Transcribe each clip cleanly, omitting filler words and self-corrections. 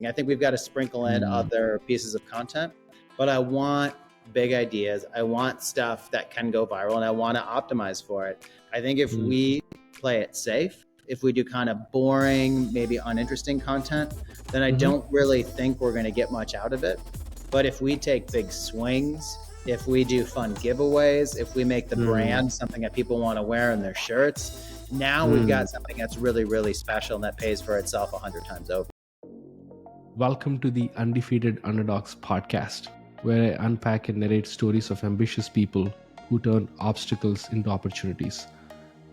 I think we've got to sprinkle in other pieces of content, but I want big ideas. I want stuff that can go viral, and I want to optimize for it. I think if we play it safe, if we do kind of boring, maybe uninteresting content, then I don't really think we're going to get much out of it. But if we take big swings, if we do fun giveaways, if we make the brand something that people want to wear in their shirts, now we've got something that's really, really special and that pays for itself 100 times over. Welcome to the Undefeated Underdogs podcast, where I unpack and narrate stories of ambitious people who turn obstacles into opportunities.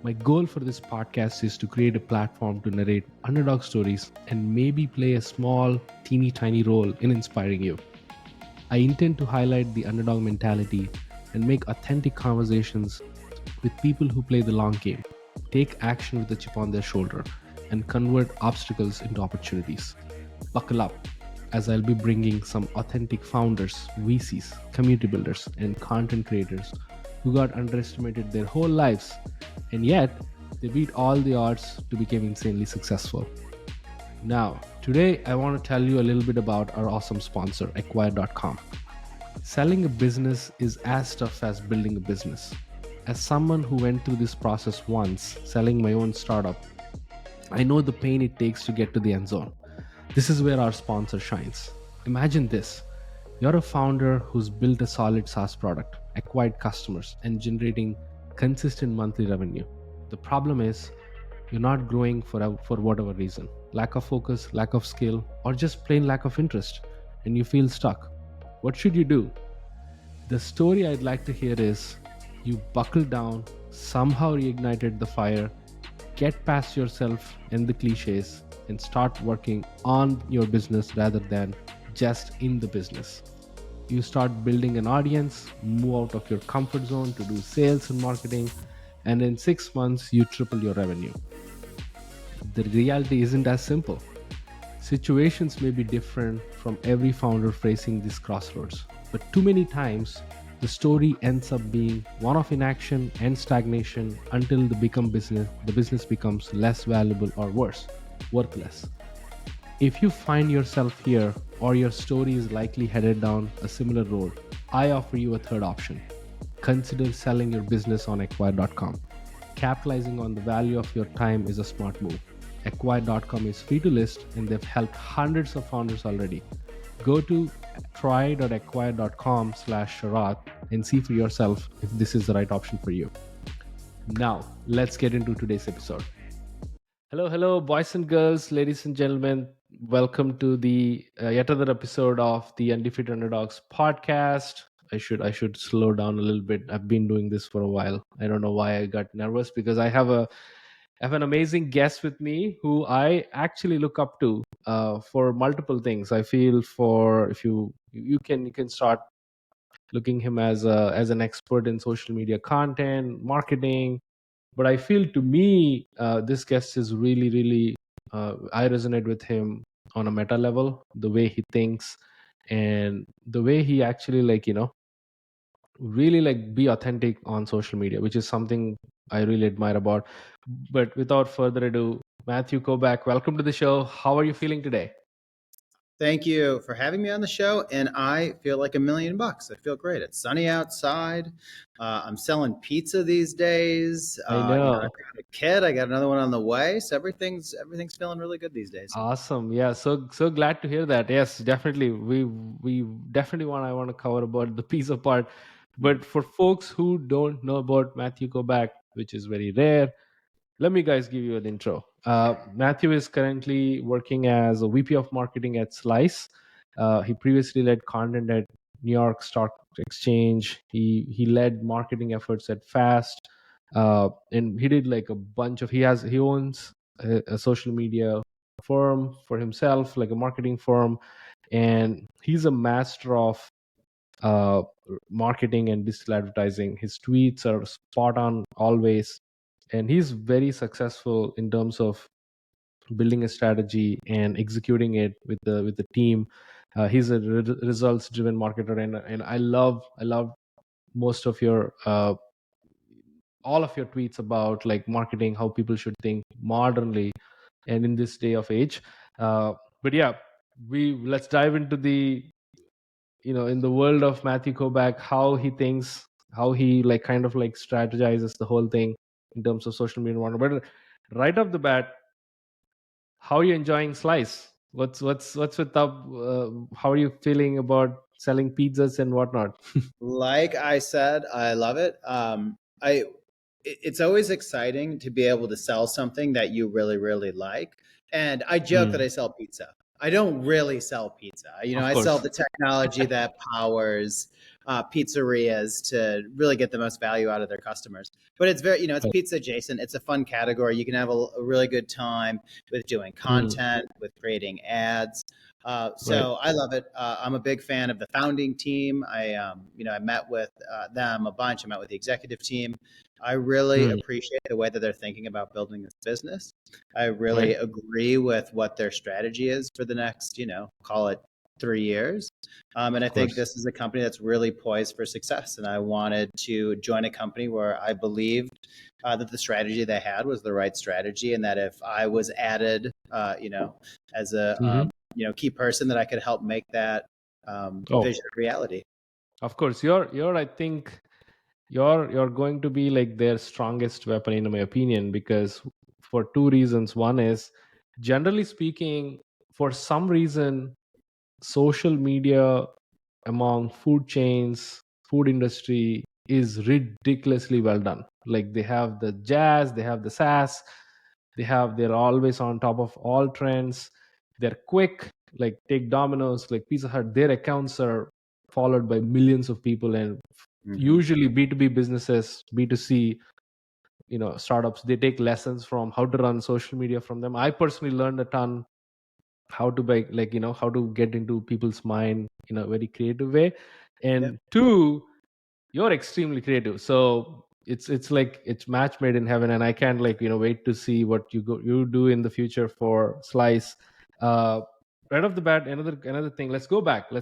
My goal for this podcast is to create a platform to narrate underdog stories and maybe play a small, teeny tiny role in inspiring you. I intend to highlight the underdog mentality and make authentic conversations with people who play the long game, take action with a chip on their shoulder, and convert obstacles into opportunities. Buckle up, as I'll be bringing some authentic founders, VCs, community builders, and content creators who got underestimated their whole lives, and yet they beat all the odds to become insanely successful. Now, today I want to tell you a little bit about our awesome sponsor, Acquire.com. Selling a business is as tough as building a business. As someone who went through this process once, selling my own startup, I know the pain it takes to get to the end zone. This is where our sponsor shines. Imagine this. You're a founder who's built a solid SaaS product, acquired customers, and generating consistent monthly revenue. The problem is you're not growing for whatever reason. Lack of focus, lack of skill, or just plain lack of interest, and you feel stuck. What should you do? The story I'd like to hear is you buckled down, somehow reignited the fire, get past yourself and the cliches, and start working on your business rather than just in the business. You start building an audience, move out of your comfort zone to do sales and marketing, and in 6 months, you triple your revenue. The reality isn't as simple. Situations may be different from every founder facing this crossroads, but too many times, the story ends up being one of inaction and stagnation until the business becomes less valuable or worse, worthless. If you find yourself here or your story is likely headed down a similar road, I offer you a third option. Consider selling your business on Acquire.com. Capitalizing on the value of your time is a smart move. Acquire.com is free to list and they've helped hundreds of founders already. Go to try.acquire.com/Sharath and see for yourself if this is the right option for you. Now, let's get into today's episode. Hello, boys and girls, ladies and gentlemen. Welcome to the yet another episode of the Undefeated Underdogs podcast. I should slow down a little bit. I've been doing this for a while. I don't know why I got nervous because I have an amazing guest with me who I actually look up to for multiple things. I feel for if you can start looking him as an expert in social media content, marketing. But I feel to me this guest is really I resonate with him on a meta level, the way he thinks and the way he actually really be authentic on social media, which is something I really admire about. But without further ado, Matthew Kobach, welcome to the show. How are you feeling today? Thank you for having me on the show, and I feel like $1,000,000. I feel great. It's sunny outside. I'm selling pizza these days. I know. I've got a kid. I got another one on the way, so everything's feeling really good these days. Awesome. Yeah, so glad to hear that. Yes, definitely. We definitely I want to cover about the pizza part. But for folks who don't know about Matthew Kobach, which is very rare, let me guys give you an intro. Matthew is currently working as a VP of marketing at Slice. He previously led content at New York Stock Exchange. He led marketing efforts at Fast, and he did like a bunch of. He owns a social media firm for himself, like a marketing firm, and he's a master of uh, marketing and digital advertising. His tweets are spot on always, and he's very successful in terms of building a strategy and executing it with the team. He's a results driven marketer, and I love most of your all of your tweets about like marketing, how people should think modernly and in this day of age. But yeah, let's dive into the, in the world of Matthew Kobach, how he thinks, how he like kind of like strategizes the whole thing in terms of social media and whatnot. But right off the bat, how are you enjoying Slice? What's with up? How are you feeling about selling pizzas and whatnot? Like I said, I love it. It's always exciting to be able to sell something that you really, really like. And I joke that Mm, I sell pizza. I don't really sell pizza. of I sell course. the technology that powers pizzerias to really get the most value out of their customers. But it's very, it's Right. pizza adjacent. It's a fun category. You can have a really good time with doing Mm, content, with creating ads. right. So I love it. I'm a big fan of the founding team. I met with them a bunch. I met with the executive team. I really Mm, appreciate the way that they're thinking about building this business. I right. really agree with what their strategy is for the next, call it 3 years. And I Of think course. this is a company that's really poised for success. And I wanted to join a company where I believed that the strategy they had was the right strategy, and that if I was added, as a Hmm. key person, that I could help make that Oh, vision a reality. of course. You're I think you're going to be like their strongest weapon in my opinion, because for two reasons. One is, generally speaking, for some reason social media among food chains, food industry is ridiculously well done. Like they have the jazz, they have the sass, they're always on top of all trends. They're quick. Like take Domino's, like Pizza Hut, their accounts are followed by millions of people. And Hmm. usually B2B businesses, B2C, startups, they take lessons from how to run social media from them. I personally learned a ton how to buy, like how to get into people's mind in a very creative way. Yep. And two, you're extremely creative, so it's like it's match made in heaven. And I can't like wait to see what you do in the future for Slice. uh right off the bat, another thing, let's go back to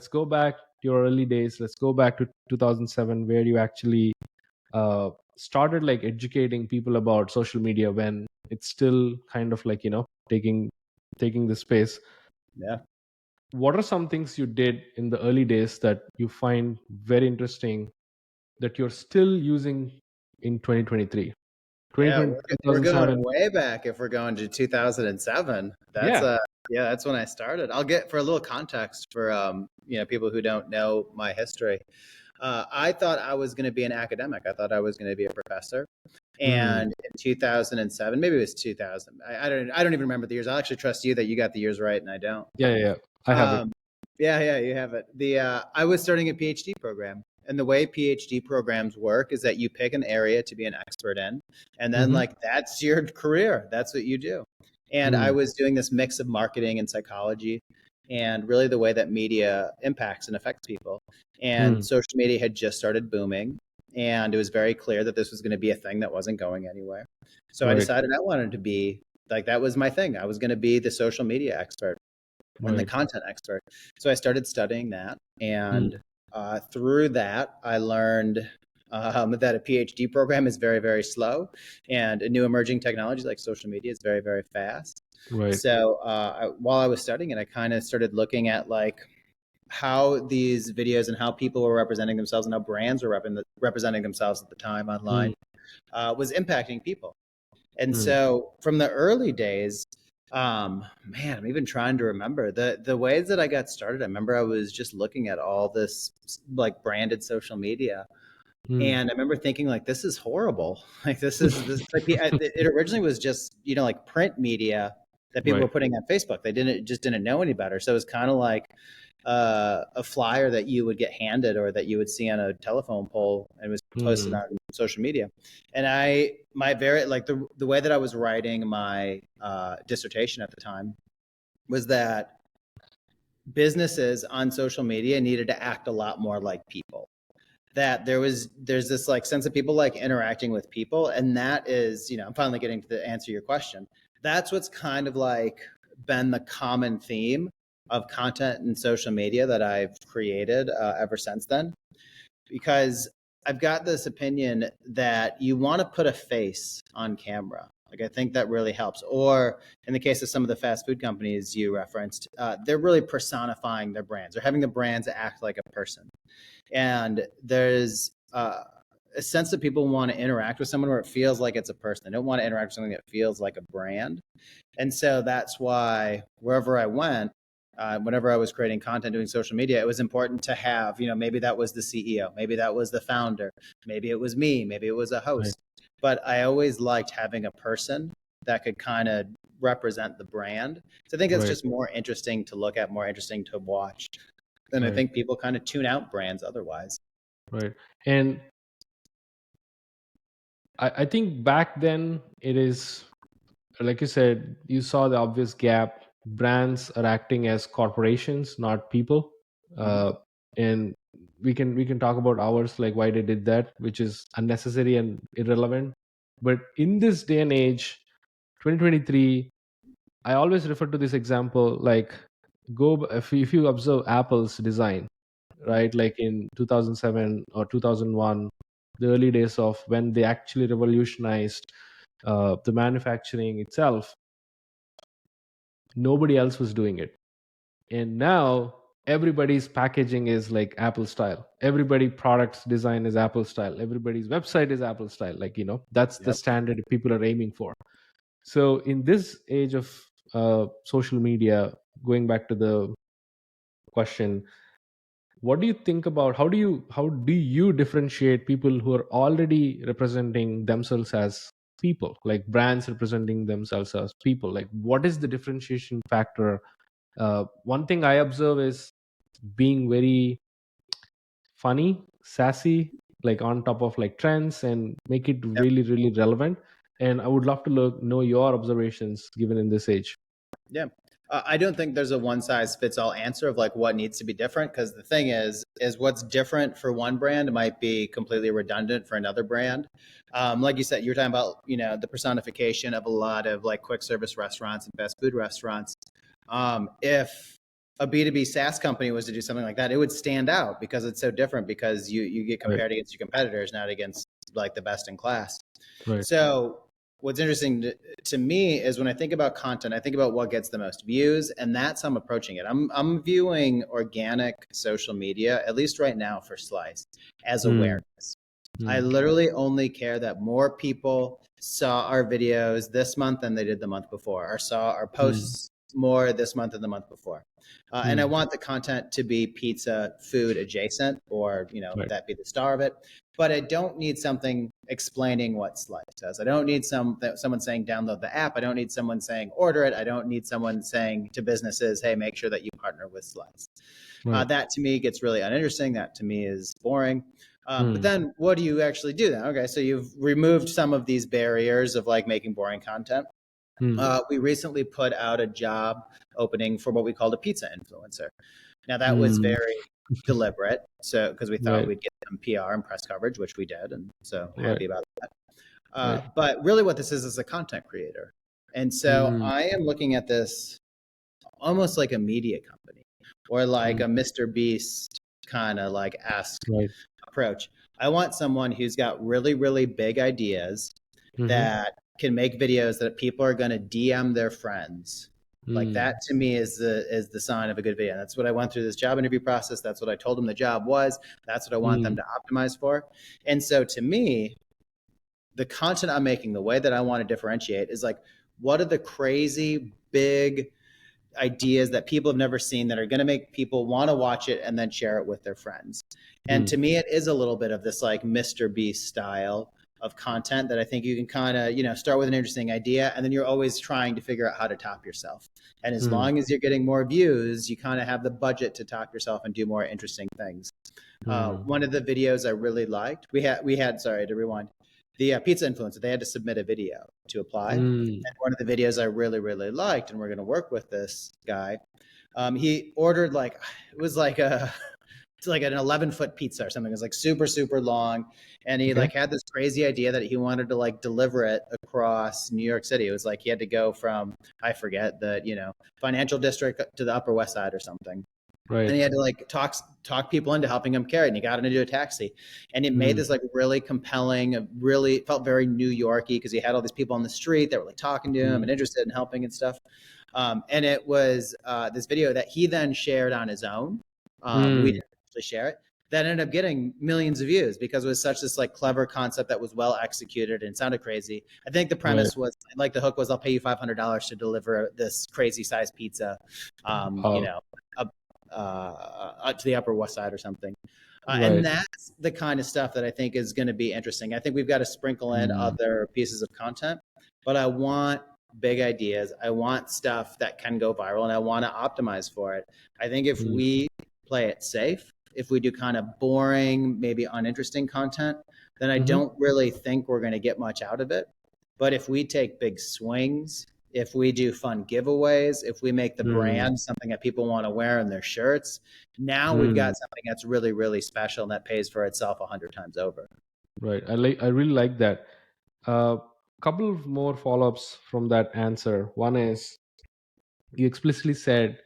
your early days. Let's go back to 2007, where you actually started like educating people about social media, when it's still kind of like taking the space. Yeah. What are some things you did in the early days that you find very interesting, that you're still using in 2023? Yeah, 2020, we're going 2007. way back if we're going to 2007. Yeah. Yeah, that's when I started. I'll get for a little context for people who don't know my history. I thought I was going to be an academic. I thought I was going to be a professor. Mm. And in 2007, maybe it was 2000. I don't even remember the years. I'll actually trust you that you got the years right and I don't. Yeah. I have it. Um, yeah, you have it. I was starting a PhD program, and the way PhD programs work is that you pick an area to be an expert in, and then Mm-hmm. like that's your career. That's what you do. And I Mm. was doing this mix of marketing and psychology, and really the way that media impacts and affects people. And Mm. social media had just started booming, and it was very clear that this was going to be a thing that wasn't going anywhere. So I Right. decided I wanted to be like that was my thing. I was going to be the social media expert and the Right. content expert. So I started studying that, Mm. and through that, I learned that a PhD program is very, very slow, and a new emerging technology like social media is very, very fast. Right. So while I was studying it, I kind of started looking at like how these videos and how people were representing themselves and how brands were representing themselves at the time Mm. online was impacting people. And Mm. so from the early days, man, I'm even trying to remember the ways that I got started. I remember I was just looking at all this like branded social media, Mm. and I remember thinking like, this is horrible. Like this like it originally was just like print media that people were Right. putting on Facebook. They didn't know any better. So it was kind of like a flyer that you would get handed or that you would see on a telephone pole and was posted Mm. on social media. And my very like the way that I was writing my dissertation at the time was that businesses on social media needed to act a lot more like people. That there's this like sense of people like interacting with people, and that is, I'm finally getting to the answer your question. That's what's kind of like been the common theme of content and social media that I've created ever since then, because I've got this opinion that you want to put a face on camera. Like, I think that really helps. Or in the case of some of the fast food companies you referenced, they're really personifying their brands. They're having the brands act like a person. And there's a sense that people want to interact with someone where it feels like it's a person. They don't want to interact with something that feels like a brand. And so that's why wherever I went, whenever I was creating content, doing social media, it was important to have, maybe that was the CEO, maybe that was the founder, maybe it was me, maybe it was a host. Right. But I always liked having a person that could kind of represent the brand. So I think it's just more interesting to look at, more interesting to watch. And I think people kind of tune out brands otherwise. Right. And I think back then it is, like you said, you saw the obvious gap. Brands are acting as corporations, not people. And we can talk about ours, like why they did that, which is unnecessary and irrelevant. But in this day and age, 2023, I always refer to this example, like if you observe Apple's design, right? Like in 2007 or 2001, the early days of when they actually revolutionized the manufacturing itself, nobody else was doing it. And now everybody's packaging is like Apple style. Everybody products design is Apple style. Everybody's website is Apple style. Like, that's the standard people are aiming for. So in this age of social media, going back to the question, what do you think about how do you differentiate people who are already representing themselves as people, like brands representing themselves as people? Like, what is the differentiation factor? One thing I observe is being very funny, sassy, like on top of like trends, and make it really, really relevant. And I would love to know your observations given in this age. Yeah. I don't think there's a one size fits all answer of like what needs to be different, because the thing is what's different for one brand might be completely redundant for another brand. Like you said, you're talking about, the personification of a lot of like quick service restaurants and fast food restaurants. If a B2B SaaS company was to do something like that, it would stand out because it's so different, because you get compared against your competitors, not against like the best in class. Right. So what's interesting to me is when I think about content, I think about what gets the most views, and that's how I'm approaching it. I'm viewing organic social media, at least right now for Slice, as awareness. I literally only care that more people saw our videos this month than they did the month before, or saw our posts more this month than the month before. And I want the content to be pizza food adjacent, or, that be the star of it. But I don't need something explaining what Slice does. I don't need someone saying download the app. I don't need someone saying order it. I don't need someone saying to businesses, hey, make sure that you partner with Slice. That to me gets really uninteresting. That to me is boring. But then what do you actually do then? Okay, so you've removed some of these barriers of like making boring content. We recently put out a job opening for what we called a pizza influencer. Now that was very deliberate, so because we thought we'd get some PR and press coverage, which we did, and so happy about that. But really what this is a content creator. And so I am looking at this almost like a media company, or like a Mr. Beast kind of like approach. I want someone who's got really, really big ideas that can make videos that people are going to DM their friends. Like that to me is the sign of a good video. And that's what I went through this job interview process. That's what I told them the job was. That's what I want them to optimize for. And so to me, the content I'm making, the way that I want to differentiate is like, what are the crazy big ideas that people have never seen that are going to make people want to watch it and then share it with their friends? And to me, it is a little bit of this like Mr. Beast style of content that I think you can kind of, start with an interesting idea, and then you're always trying to figure out how to top yourself. And as long as you're getting more views, you kind of have the budget to top yourself and do more interesting things. One of the videos I really liked, we had, sorry to rewind, the pizza influencer, they had to submit a video to apply. And one of the videos I really, really liked, and we're going to work with this guy, he ordered it's like an 11-foot pizza or something. It was like super, super long. And he like had this crazy idea that he wanted to like deliver it across New York City. It was like he had to go from, I forget, the, financial district to the Upper West Side or something. Right. And he had to like talk people into helping him carry, and he got into a taxi, and it made this like really compelling, really felt very New Yorky because he had all these people on the street that were like talking to him and interested in helping and stuff. And it was this video that he then shared on his own. We didn't actually share it. That ended up getting millions of views because it was such this like clever concept that was well executed and sounded crazy. I think the premise was like the hook was, I'll pay you $500 to deliver this crazy sized pizza, to the Upper West Side or something. And that's the kind of stuff that I think is going to be interesting. I think we've got to sprinkle in other pieces of content, but I want big ideas. I want stuff that can go viral, and I want to optimize for it. I think if we play it safe, if we do kind of boring, maybe uninteresting content, then I don't really think we're going to get much out of it. But if we take big swings, if we do fun giveaways, if we make the brand something that people want to wear in their shirts, now we've got something that's really, really special and that pays for itself 100 times over. Right. I really like that. Couple of more follow-ups from that answer. One is, you explicitly said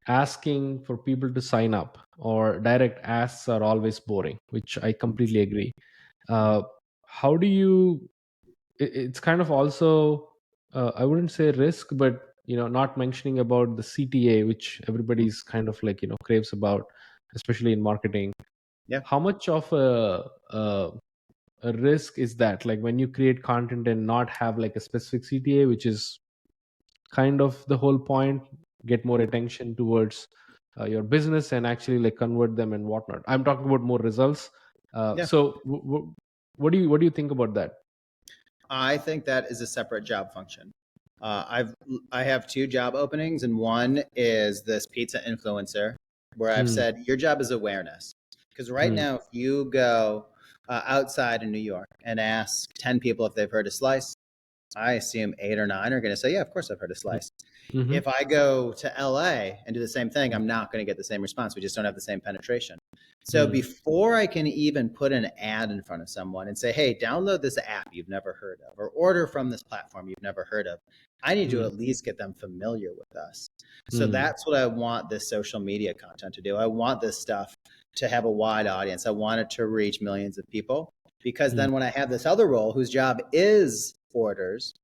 asking for people to sign up or direct asks are always boring, which I completely agree. How do you, it's kind of also, I wouldn't say risk, but not mentioning about the CTA, which everybody's kind of like craves about, especially in marketing. Yeah. How much of a risk is that, like when you create content and not have like a specific CTA, which is kind of the whole point, get more attention towards your business and actually like convert them and whatnot. I'm talking about more results. So what do you think about that? I think that is a separate job function. I have 2 job openings, and one is this pizza influencer, where I've said your job is awareness. Because right now, if you go outside in New York and ask 10 people if they've heard of Slice, I assume 8 or 9 are going to say, yeah, of course I've heard of Slice. If I go to LA and do the same thing, I'm not going to get the same response. We just don't have the same penetration. So before I can even put an ad in front of someone and say, hey, download this app you've never heard of, or order from this platform you've never heard of, I need to at least get them familiar with us. So that's what I want this social media content to do. I want this stuff to have a wide audience. I want it to reach millions of people, because then when I have this other role whose job is orders,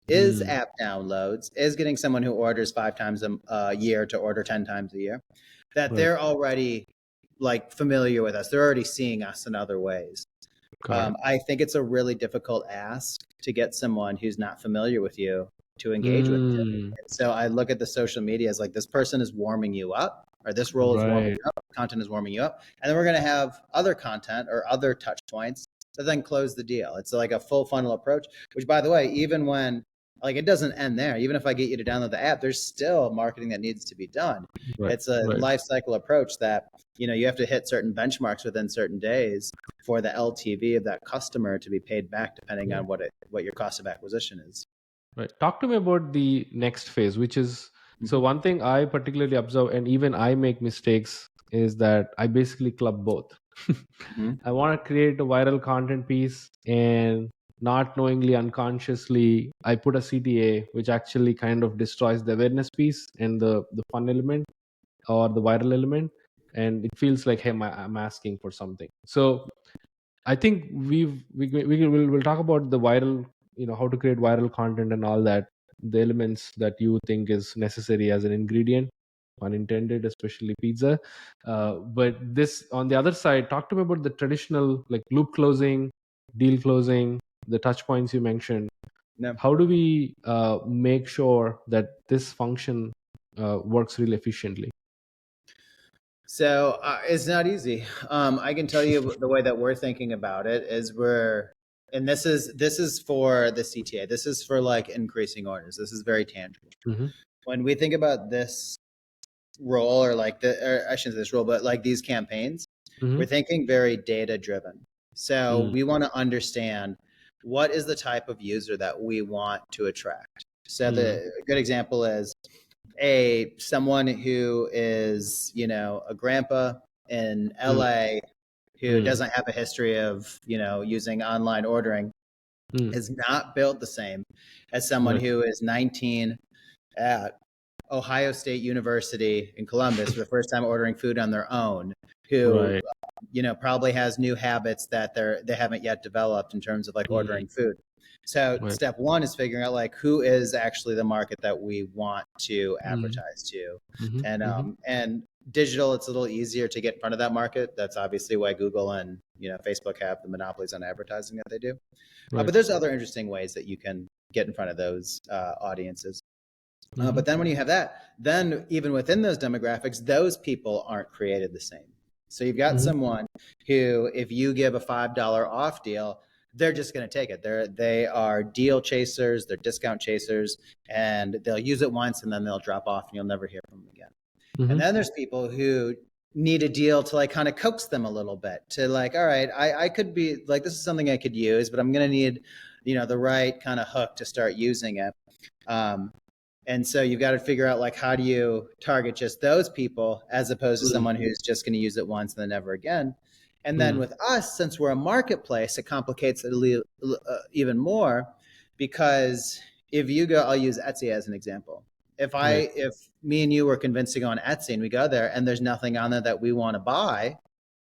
is app downloads, is getting someone who orders 5 times a year to order 10 times a year, that they're already like familiar with us. They're already seeing us in other ways. I think it's a really difficult ask to get someone who's not familiar with you to engage with you. And so I look at the social media as like, this person is warming you up, or this role is warming you up, content is warming you up. And then we're going to have other content or other touch points to then close the deal. It's like a full funnel approach, which, by the way, even when like it doesn't end there. Even if I get you to download the app, there's still marketing that needs to be done. It's a life cycle approach that, you have to hit certain benchmarks within certain days for the LTV of that customer to be paid back, depending on what your cost of acquisition is. Right. Talk to me about the next phase, which is, so one thing I particularly observe, and even I make mistakes, is that I basically club both. I want to create a viral content piece, and not knowingly, unconsciously, I put a CTA, which actually kind of destroys the awareness piece and the fun element or the viral element. And it feels like, hey, I'm asking for something. So I think we'll talk about the viral, how to create viral content and all that, the elements that you think is necessary as an ingredient, unintended, especially pizza. But this, on the other side, talk to me about the traditional like loop closing, deal closing, the touch points you mentioned. How do we make sure that this function works really efficiently? So it's not easy. I can tell you the way that we're thinking about it is and this is for the CTA. This is for like increasing orders. This is very tangible. When we think about this role, or like I shouldn't say this role, but like these campaigns, we're thinking very data driven. So we want to understand what is the type of user that we want to attract. So the good example is someone who is, a grandpa in LA who doesn't have a history of, using online ordering, is not built the same as someone who is 19 at Ohio State University in Columbus for the first time ordering food on their own, who Right. probably has new habits that they haven't yet developed in terms of like ordering food. So Right. step one is figuring out like who is actually the market that we want to Mm. advertise to, Mhm. Mhm. and digital, it's a little easier to get in front of that market. That's obviously why Google and Facebook have the monopolies on advertising that they do. Right. But there's other interesting ways that you can get in front of those audiences. Mhm. But then when you have that, then even within those demographics, those people aren't created the same. So you've got Mhm. someone who, if you give a $5 off deal, they're just going to take it. They are deal chasers, they're discount chasers, and they'll use it once and then they'll drop off and you'll never hear from them again. And Mhm. then there's people who need a deal to like kind of coax them a little bit to like, all right, I could be like, this is something I could use, but I'm going to need, the right kind of hook to start using it. And so you've got to figure out like how do you target just those people as opposed to Mm. someone who's just going to use it once and then never again. And then Mm. with us, since we're a marketplace, it complicates it even more, because if you go, I'll use Etsy as an example. Right. If me and you were convinced to go on Etsy and we go there and there's nothing on there that we want to buy,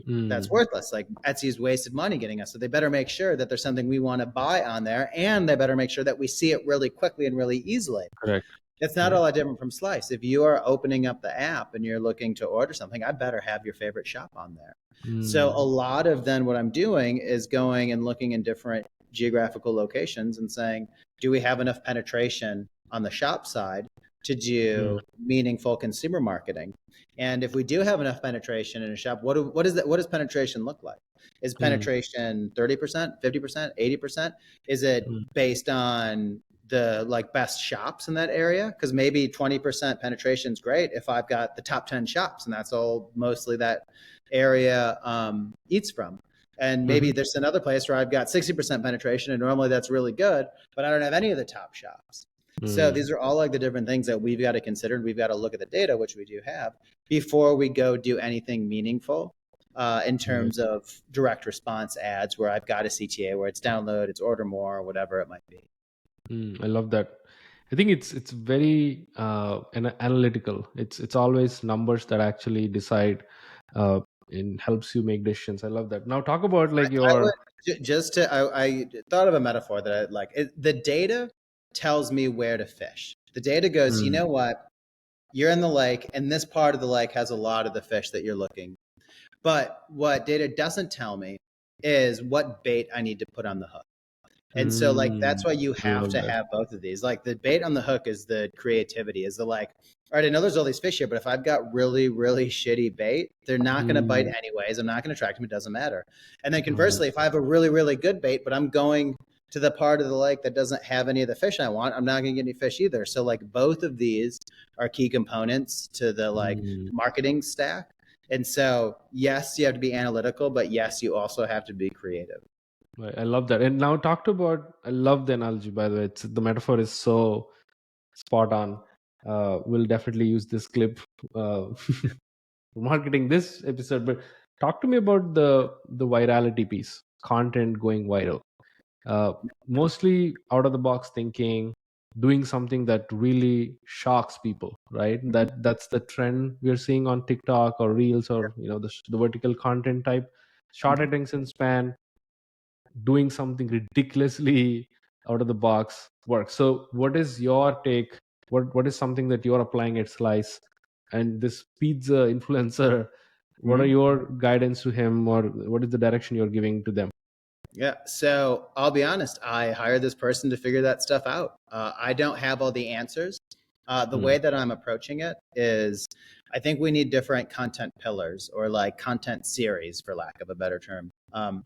that's Mm. worthless. Like Etsy's wasted money getting us. So they better make sure that there's something we want to buy on there, and they better make sure that we see it really quickly and really easily. Correct. It's not all that different from Slice. If you are opening up the app and you're looking to order something, I better have your favorite shop on there. So a Mm. lot of then what I'm doing is going and looking in different geographical locations and saying, do we have enough penetration on the shop side to Mm. do meaningful consumer marketing? And if we do have enough penetration in a shop, what does penetration look like? Is Mm. penetration 30%, 50%, 80%? Is it Mm. based on the like best shops in that area? Because maybe 20% penetration is great if I've got the top 10 shops and that's all mostly that area eats from. And maybe Mhm. there's another place where I've got 60% penetration and normally that's really good, but I don't have any of the top shops. So Mm. these are all like the different things that we've got to consider, and we've got to look at the data, which we do have, before we go do anything meaningful in Right. terms of direct response ads where I've got a CTA where it's download, it's order more, or whatever it might be. I love that. I think it's very analytical. It's always numbers that actually decide and helps you make decisions. I love that. Now talk about like I would your. I thought of a metaphor that I like. The data tells me where to fish. The data goes, you Mm. know what? You're in the lake, and this part of the lake has a lot of the fish that you're looking. But what data doesn't tell me is what bait I need to put on the hook. And so like that's why you I have love to that. have both of these. Like the bait on the hook is the creativity, is the like, all right, I know there's all these fish here, but if I've got really, really shitty bait, they're not going to bite Mm. anyways. I'm not going to attract them. It doesn't matter. And then Right. conversely, if I have a really, really good bait, but I'm going to the part of the lake that doesn't have any of the fish I want, I'm not going to get any fish either. So like both of these are key components to the like Mm. marketing stack. And so yes, you have to be analytical, but yes, you also have to be creative. Right. I love that. And now talked about. I love the analogy. By the way, the metaphor is so spot on. We'll definitely use this clip uh, for marketing this episode. But talk to me about the virality piece, content going viral. Uh, Mostly out of the box thinking, doing something that really shocks people, right? That's the trend we're seeing on TikTok or Reels, or the vertical content type, short Mhm. attention span, doing something ridiculously out of the box works. So what is your take? What is something that you're applying at Slice? And this pizza influencer, what are Mhm. your guidance to him, or what is the direction you're giving to them? Yeah. So I'll be honest, I hired this person to figure that stuff out. I don't have all the answers. The Mm. way that I'm approaching it is I think we need different content pillars, or like content series, for lack of a better term.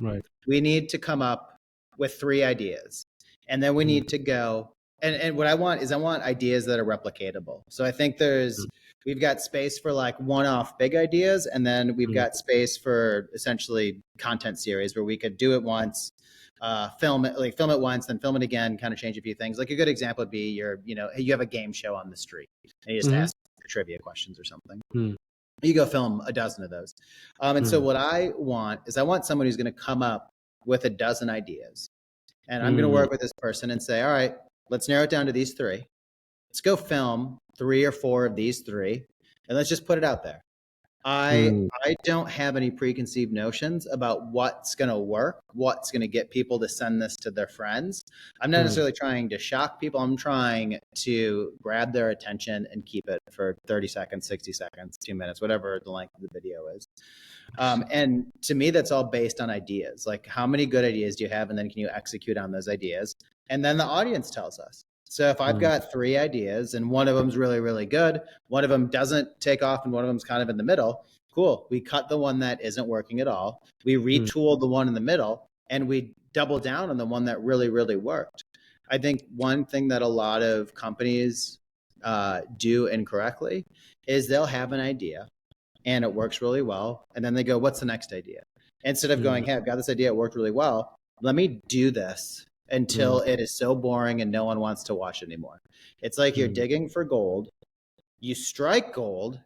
Right. We need to come up with 3 ideas, and then we Mm. need to go. And what I want is I want ideas that are replicatable. So I think we've got space for like one-off big ideas, and then we've Mm. got space for essentially content series where we could do it once, film it once, then film it again, kind of change a few things. Like a good example would be you have a game show on the street and you just Mhm. ask trivia questions or something. Mm. You go film a dozen of those. And so Mm. what I want is I want someone who's going to come up with a dozen ideas, and I'm going to Mm. work with this person and say, all right, let's narrow it down to these 3. Let's go film 3 or 4 of these 3, and let's just put it out there. I don't have any preconceived notions about what's going to work, what's going to get people to send this to their friends. I'm not necessarily trying to shock people. I'm trying to grab their attention and keep it for 30 seconds, 60 seconds, 2 minutes, whatever the length of the video is. And to me, that's all based on ideas. Like, how many good ideas do you have? And then can you execute on those ideas? And then the audience tells us. So if I've got 3 ideas and one of them's really, really good, one of them doesn't take off, and one of them's kind of in the middle, cool. We cut the one that isn't working at all. We retool the one in the middle, and we double down on the one that really, really worked. I think one thing that a lot of companies do incorrectly is they'll have an idea and it works really well, and then they go, what's the next idea? Instead of going, hey, I've got this idea, it worked really well, let me do this until it is so boring and no one wants to watch anymore. It's like you're digging for gold, you strike gold,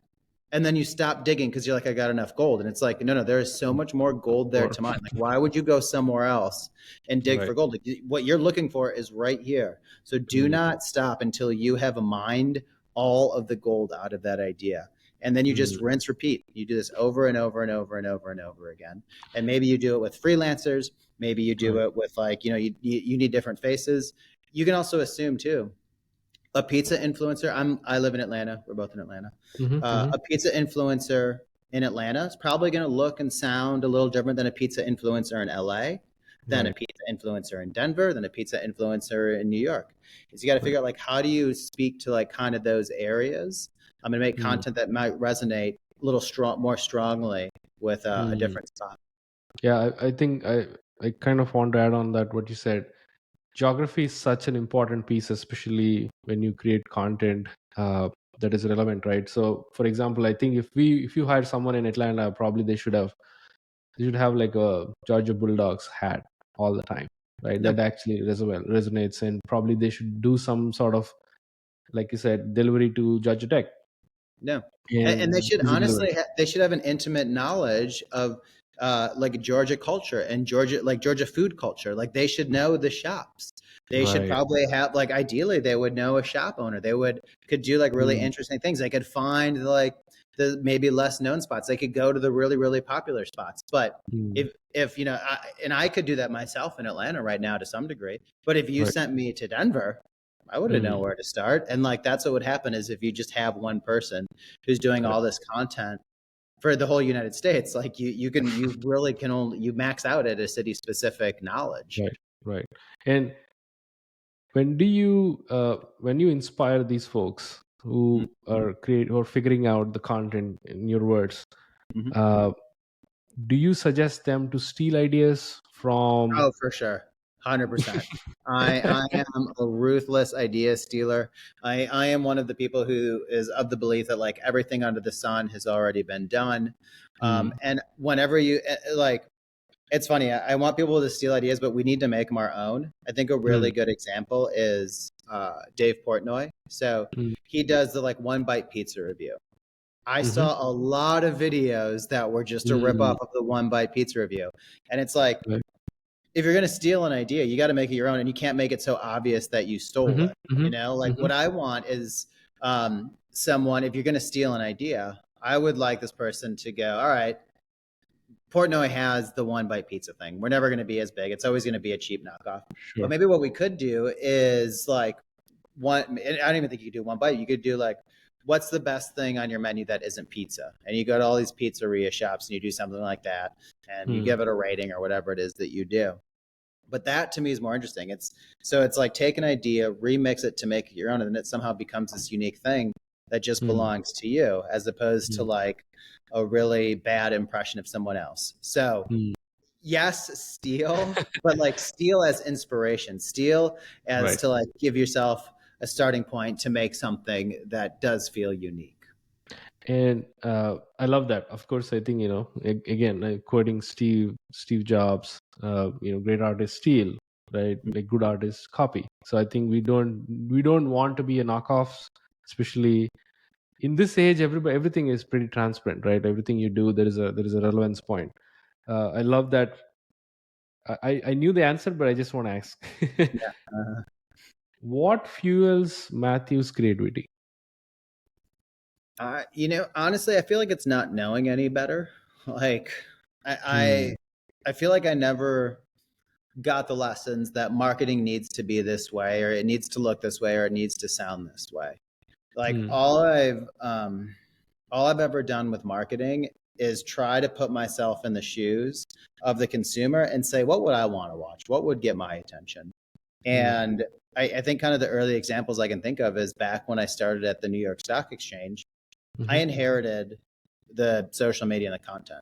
and then you stop digging because you're like, I got enough gold. And it's like, no, there is so much more gold there to mine. Like, why would you go somewhere else and dig for gold? Like, what you're looking for is right here. So do not stop until you have mined all of the gold out of that idea. And then you just rinse, repeat. You do this over and over and over and over and over again. And maybe you do it with freelancers. Maybe you do it with, like, you need different faces. You can also assume too, a pizza influencer. I live in Atlanta. We're both in Atlanta. A pizza influencer in Atlanta is probably going to look and sound a little different than a pizza influencer in LA, than a pizza influencer in Denver, than a pizza influencer in New York. Is you got to figure out, like, how do you speak to, like, kind of those areas? I'm going to make content that might resonate a little more strongly with a different spot. Yeah, I think I kind of want to add on that what you said. Geography is such an important piece, especially when you create content that is relevant, right? So, for example, I think if you hire someone in Atlanta, probably they should have like a Georgia Bulldogs hat all the time, right? That actually resonates, and probably they should do some sort of, like you said, delivery to Georgia Tech. No, and they should honestly they should have an intimate knowledge of like Georgia culture and Georgia food culture. Like, they should know the shops. They should probably have, like, ideally they would know a shop owner. They could do like really interesting things. They could find, like, the maybe less known spots. They could go to the really, really popular spots. But if and I could do that myself in Atlanta right now to some degree. But if you sent me to Denver, I wouldn't know where to start. And, like, that's what would happen is if you just have one person who's doing all this content for the whole United States, like, you really can only max out at a city specific knowledge. Right. And when you inspire these folks who are figuring out the content, in your words, do you suggest them to steal ideas from? Oh, for sure. 100%. I am a ruthless idea stealer. I am one of the people who is of the belief that, like, everything under the sun has already been done. And whenever you, like, it's funny, I want people to steal ideas, but we need to make them our own. I think a really good example is Dave Portnoy. So he does the, like, one bite pizza review. I saw a lot of videos that were just a ripoff of the one bite pizza review. And it's like, if you're going to steal an idea, you got to make it your own, and you can't make it so obvious that you stole it. Like, what I want is someone, if you're going to steal an idea, I would like this person to go, all right, Portnoy has the one bite pizza thing. We're never going to be as big. It's always going to be a cheap knockoff. Sure. But maybe what we could do is, like, I don't even think you could do one bite. You could do, like, what's the best thing on your menu that isn't pizza? And you go to all these pizzeria shops and you do something like that, and you give it a rating or whatever it is that you do. But that, to me, is more interesting. It's like, take an idea, remix it to make it your own, and then it somehow becomes this unique thing that just belongs to you, as opposed to, like, a really bad impression of someone else. So yes, steal, but, like, steal as inspiration, steal as to, like, give yourself a starting point to make something that does feel unique. And I love that. Of course, I think, again, quoting Steve Jobs, great artists steal, right? Like, good artists copy. So I think we don't want to be a knockoffs, especially in this age. Everything is pretty transparent, right? Everything you do, there is a relevance point. I love that. I knew the answer, but I just want to ask. What fuels Matthew's creativity? Honestly, I feel like it's not knowing any better. Like, Hmm. I feel like I never got the lessons that marketing needs to be this way, or it needs to look this way, or it needs to sound this way. Like Hmm. all I've ever done with marketing is try to put myself in the shoes of the consumer and say, what would I want to watch? What would get my attention? Hmm. And I think kind of the early examples I can think of is back when I started at the New York Stock Exchange. I Hmm. inherited the social media and the content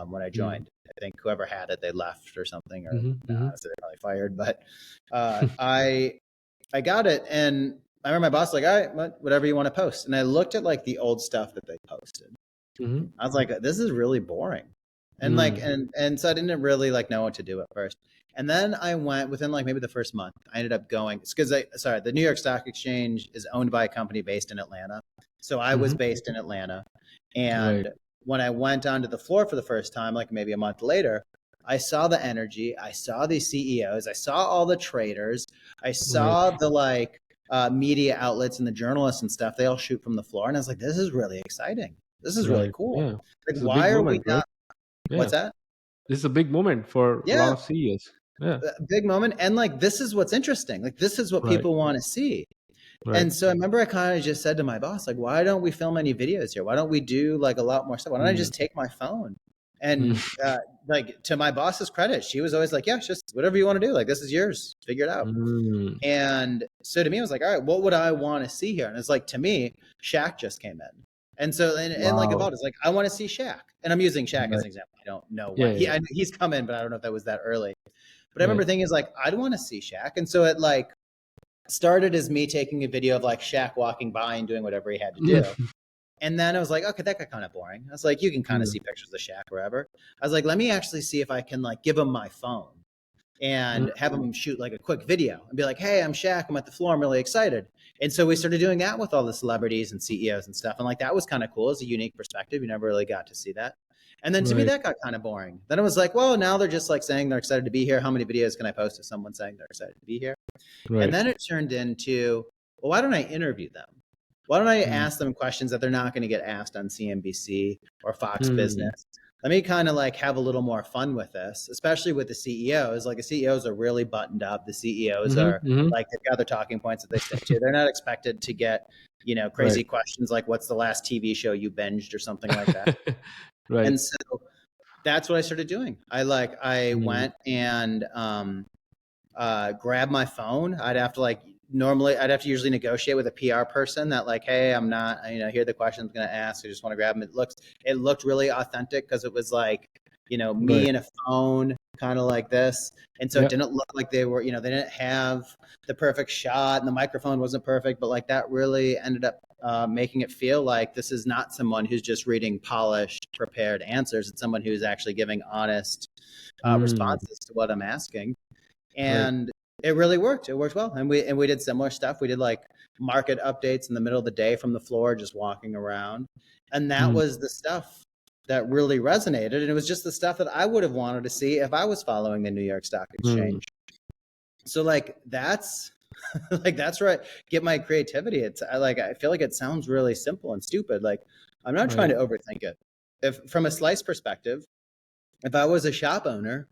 when I Hmm. joined. I think whoever had it, they left or something, or Hmm. Hmm. honestly, they probably fired. But I got it, and I remember my boss was like, all right, whatever you want to post. And I looked at like the old stuff that they posted. Hmm. I was like, this is really boring. And like, and so I didn't really like know what to do at first. And then I went within like maybe the first month, I ended up going because the New York Stock Exchange is owned by a company based in Atlanta. So I was Hmm. based in Atlanta. Right. And when I went onto the floor for the first time, like maybe a month later, I saw the energy. I saw these CEOs. I saw all the traders. I Right. saw the media outlets and the journalists and stuff. They all shoot from the floor. And I was like, this is really exciting. This is really Right. cool. Yeah. Like, This is a why big are we moment, right? not? Yeah. What's that? This is a big moment for a lot Yeah, of CEOs. Yeah. a big moment. And like, this is what's interesting. Like, this is what Right. people want to see. Right. And so I remember I kind of just said to my boss, like, why don't we film any videos here? Why don't we do like a lot more stuff? Why don't I Mm. just take my phone? Mm. And like to my boss's credit, she was always like, yeah, it's just whatever you want to do. Like, this is yours. Figure it out. Mm. And so to me, I was like, all right, what would I want to see here? And it's like, to me, Shaq just came in. And so, and like Wow. about it's like, I want to see Shaq. And I'm using Shaq as Right. an example. I don't know Yeah. when Yeah. he's come in, but I don't know if that was that early. But I Right. remember thinking is like, I'd want to see Shaq. And so it like started as me taking a video of like Shaq walking by and doing whatever he had to do. And then I was like, okay, that got kind of boring. I was like, you can kind of Mm. see pictures of Shaq wherever. I was like, let me actually see if I can like give him my phone Mm. and have him shoot like a quick video and be like, hey, I'm Shaq. I'm at the floor. I'm really excited. And so we started doing that with all the celebrities and CEOs and stuff. And like that was kind of cool. It's a unique perspective. You never really got to see that. And then to me, Right. that got kind of boring. Then it was like, well, now they're just like saying they're excited to be here. How many videos can I post of someone saying they're excited to be here? And Right. then it turned into, well, why don't I interview them? Why don't I Mm. ask them questions that they're not going to get asked on CNBC or Fox Mm. Business? Let me kind of like have a little more fun with this, especially with the CEOs. Like the CEOs are really buttoned up. The CEOs Hmm. are Hmm. like, they've got their talking points that they stick to. They're not expected to get, Right. crazy questions like, what's the last TV show you binged or something like that. Right. And so that's what I started doing. I Mm. went and grab my phone. I'd have to usually negotiate with a PR person that like, hey, I'm not, here are the questions I'm going to ask. I just want to grab them. It looked really authentic because it was like, me Right. and a phone kind of like this. And so it Yeah. didn't look like they were, they didn't have the perfect shot and the microphone wasn't perfect, but like that really ended up making it feel like this is not someone who's just reading polished, prepared answers. It's someone who's actually giving honest Mm. responses to what I'm asking. Right. And it really worked. It worked well. And we did similar stuff. We did like market updates in the middle of the day from the floor, just walking around. And that Mm. was the stuff that really resonated. And it was just the stuff that I would have wanted to see if I was following the New York Stock Mm. Exchange. So like that's like that's where I get my creativity. I feel like it sounds really simple and stupid. Like I'm not trying Right. to overthink it. If from a slice perspective, if I was a shop owner,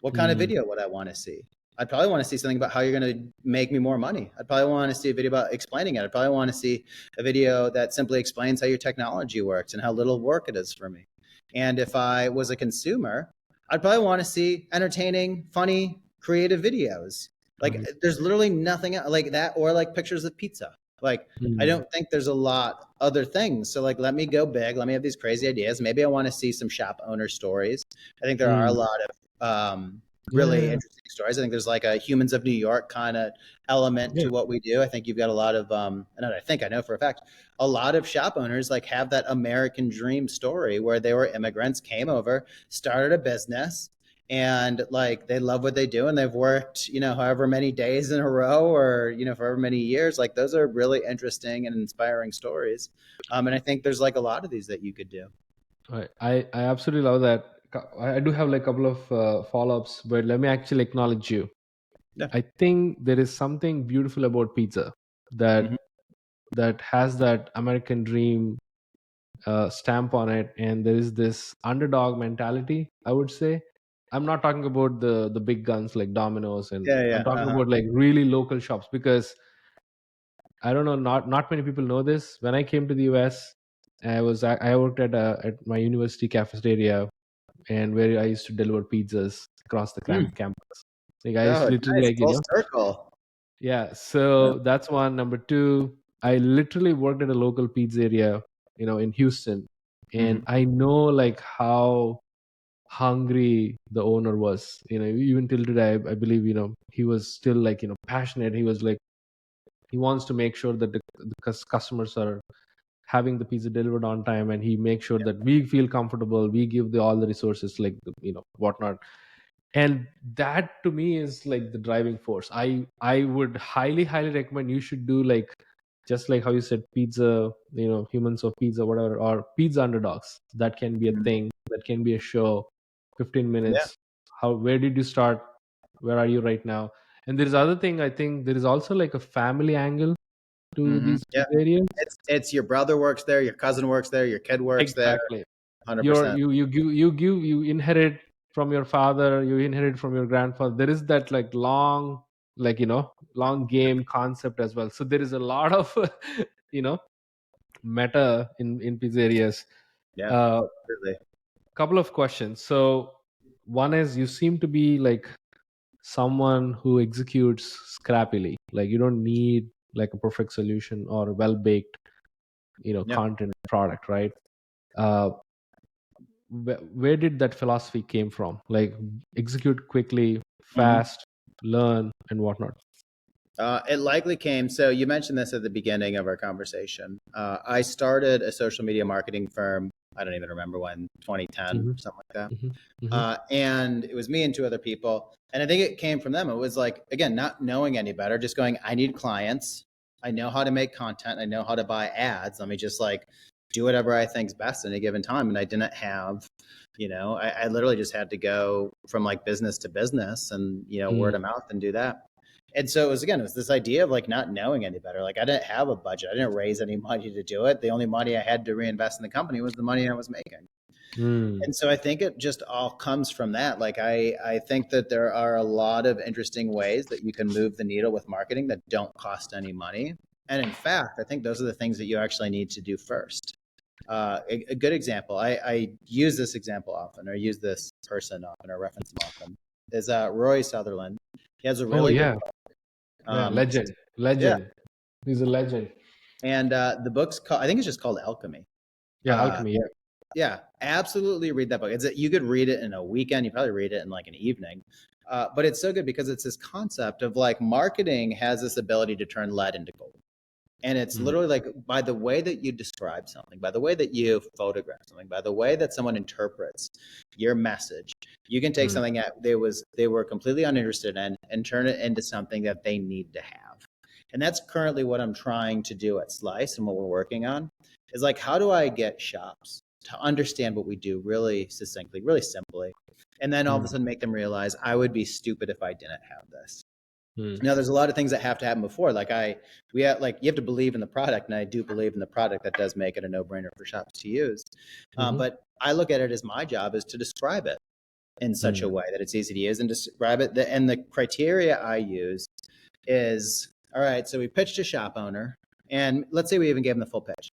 what kind of Mm. video would I want to see? I'd probably want to see something about how you're going to make me more money. I'd probably want to see a video about explaining it. I'd probably want to see a video that simply explains how your technology works and how little work it is for me. And if I was a consumer, I'd probably want to see entertaining, funny, creative videos. Like Right. there's literally nothing like that, or like pictures of pizza. Like I Mm. don't think there's a lot other things. So like let me go big. Let me have these crazy ideas. Maybe I want to see some shop owner stories. I think there are a Mm. lot of Yeah. really Yeah. interesting stories. I think there's like a Humans of New York kind of element Yeah. to what we do. I think you've got a lot of, and I know for a fact, a lot of shop owners like have that American dream story where they were immigrants, came over, started a business, and like they love what they do and they've worked, however many days in a row or, for however many years. Like those are really interesting and inspiring stories. And I think there's like a lot of these that you could do. I absolutely love that. I do have like a couple of follow-ups, but let me actually acknowledge you. Yeah. I think there is something beautiful about pizza that Mhm. that has that American dream stamp on it, and there is this underdog mentality, I would say. I'm not talking about the big guns like Domino's, and Yeah. I'm talking about like really local shops, because I don't know, not many people know this. When I came to the US, I worked at my university cafeteria, and where I used to deliver pizzas across the campus. Like I used Oh, to literally, nice. like, Full circle. yeah. Yeah. So that's one. Number two, I literally worked at a local pizzeria, in Houston, and Mhm. I know like how hungry the owner was. Even till today, I believe he was still like passionate. He was like, he wants to make sure that the customers are having the pizza delivered on time, and he makes sure that we feel comfortable. We give all the resources, like whatnot, and that to me is like the driving force. I would highly recommend you should do, like, just like how you said, pizza, humans of pizza, whatever, or pizza underdogs. That can be a Mhm. thing, that can be a show. 15 Yeah. minutes, where did you start, where are you right now? And there's other thing, I think there is also like a family angle to these Yeah. areas. It's your brother works there, your cousin works there, your kid works there. Exactly. 100%. You inherit from your father, you inherit from your grandfather. There is that like long, like long game concept as well. So there is a lot of you know meta in pizzerias. Yeah. uh Absolutely. Couple of questions. So one is, you seem to be like someone who executes scrappily. Like, you don't need like a perfect solution or a well baked Yeah. content product, right? uh where did that philosophy came from? Like, execute quickly, Mhm. fast, learn, and whatnot. It likely came. So you mentioned this at the beginning of our conversation. I started a social media marketing firm. I don't even remember when, 2010, Mm-hmm, something like that. mm-hmm, mm-hmm, And it was me and two other people. And I think it came from them. It was like, again, not knowing any better, just going, I need clients. I know how to make content. I know how to buy ads. Let me just like do whatever I think's best in a given time. And I didn't have, I literally just had to go from like business to business and, word of mouth and do that. And so it was this idea of like not knowing any better. Like I didn't have a budget. I didn't raise any money to do it. The only money I had to reinvest in the company was the money I was making. mm, And so I think it just all comes from that. Like I think that there are a lot of interesting ways that you can move the needle with marketing that don't cost any money. And in fact, I think those are the things that you actually need to do first. A good example, I use this example often, or use this person often, or reference them often, is Roy Sutherland. He has a oh really good yeah, book. yeah, legend, Yeah, legend. He's a legend. and the book's called, I think it's just called Alchemy. Yeah, Uh, alchemy. Yeah. yeah, absolutely read that book. You could read it in a weekend. You probably read it in like an evening. But it's so good because it's this concept of like marketing has this ability to turn lead into gold. And it's Mm, literally like by the way that you describe something, by the way that you photograph something, by the way that someone interprets your message, you can take mm, something that they were completely uninterested in and turn it into something that they need to have. And that's currently what I'm trying to do at Slice, and what we're working on is like, how do I get shops to understand what we do really succinctly, really simply, and then all of a mm, sudden make them realize I would be stupid if I didn't have this. mm, Now, there's a lot of things that have to happen before. We have, like, you have to believe in the product, and I do believe in the product. That does make it a no-brainer for shops to use. mhm, But I look at it as my job is to describe it in such a mm, way that it's easy to use and describe it. And the criteria I use is, all right, so we pitched a shop owner, and let's say we even gave them the full pitch.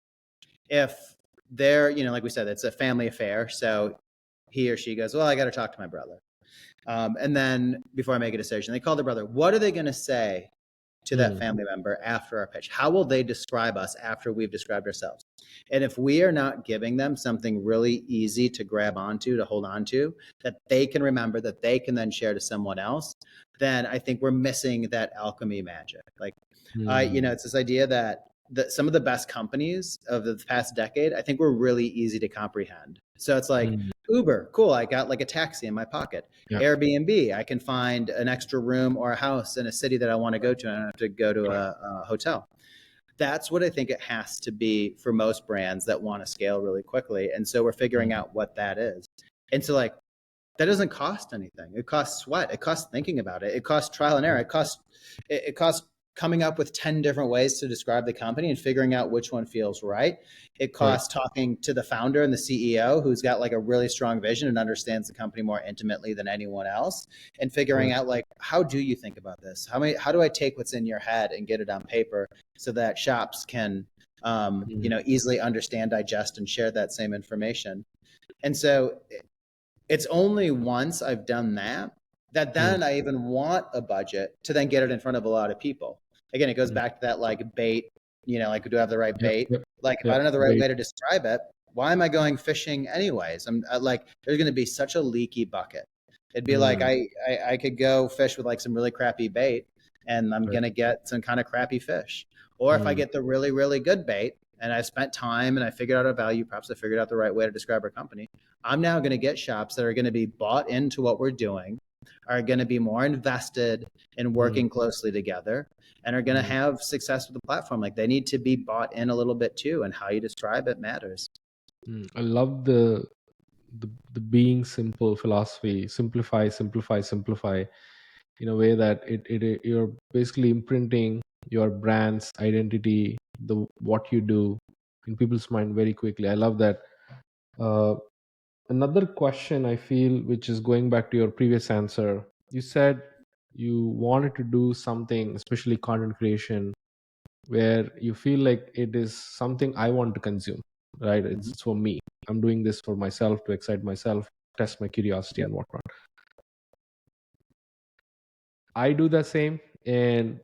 If they're, like we said, it's a family affair. So he or she goes, well, I got to talk to my brother. And then before I make a decision, they call their brother. What are they going to say to that mm, family member after our pitch? How will they describe us after we've described ourselves? And if we are not giving them something really easy to grab onto, to hold onto, that they can remember, that they can then share to someone else, then I think we're missing that alchemy magic. Like, mm, it's this idea that some of the best companies of the past decade, I think were really easy to comprehend. So it's like mm. Uber, cool. I got like a taxi in my pocket. Yeah. Airbnb, I can find an extra room or a house in a city that I want to go to, and I don't have to go to a hotel. That's what I think it has to be for most brands that want to scale really quickly. And so we're figuring Mm, out what that is. And so, like, that doesn't cost anything. It costs sweat. It costs thinking about it. It costs trial and error. mm, It costs coming up with 10 different ways to describe the company and figuring out which one feels right. It costs talking to the founder and the CEO, who's got like a really strong vision and understands the company more intimately than anyone else, and figuring out like, how do you think about this? How do I take what's in your head and get it on paper so that shops can, easily understand, digest, and share that same information. And so it's only once I've done that then I even want a budget to then get it in front of a lot of people. Again, it goes back to that like bait, like, do I have the right bait? Like if I don't have the right way to describe it, why am I going fishing anyways? I'm like, there's going to be such a leaky bucket. It'd be like, I could go fish with like some really crappy bait and I'm going to get some kind of crappy fish. Or if I get the really, really good bait and I've spent time and I figured out a value, perhaps I figured out the right way to describe our company, I'm now going to get shops that are going to be bought into what we're doing, are going to be more invested in working closely together, and are going to have success with the platform. Like they need to be bought in a little bit too, and how you describe it matters. I love the being simple philosophy. Simplify in a way that you're basically imprinting your brand's identity, what you do in people's mind very quickly. I love that. Another question I feel, which is going back to your previous answer, you said you wanted to do something, especially content creation, where you feel like it is something I want to consume, right? It's for me. I'm doing this for myself, to excite myself, test my curiosity and whatnot. I do the same, and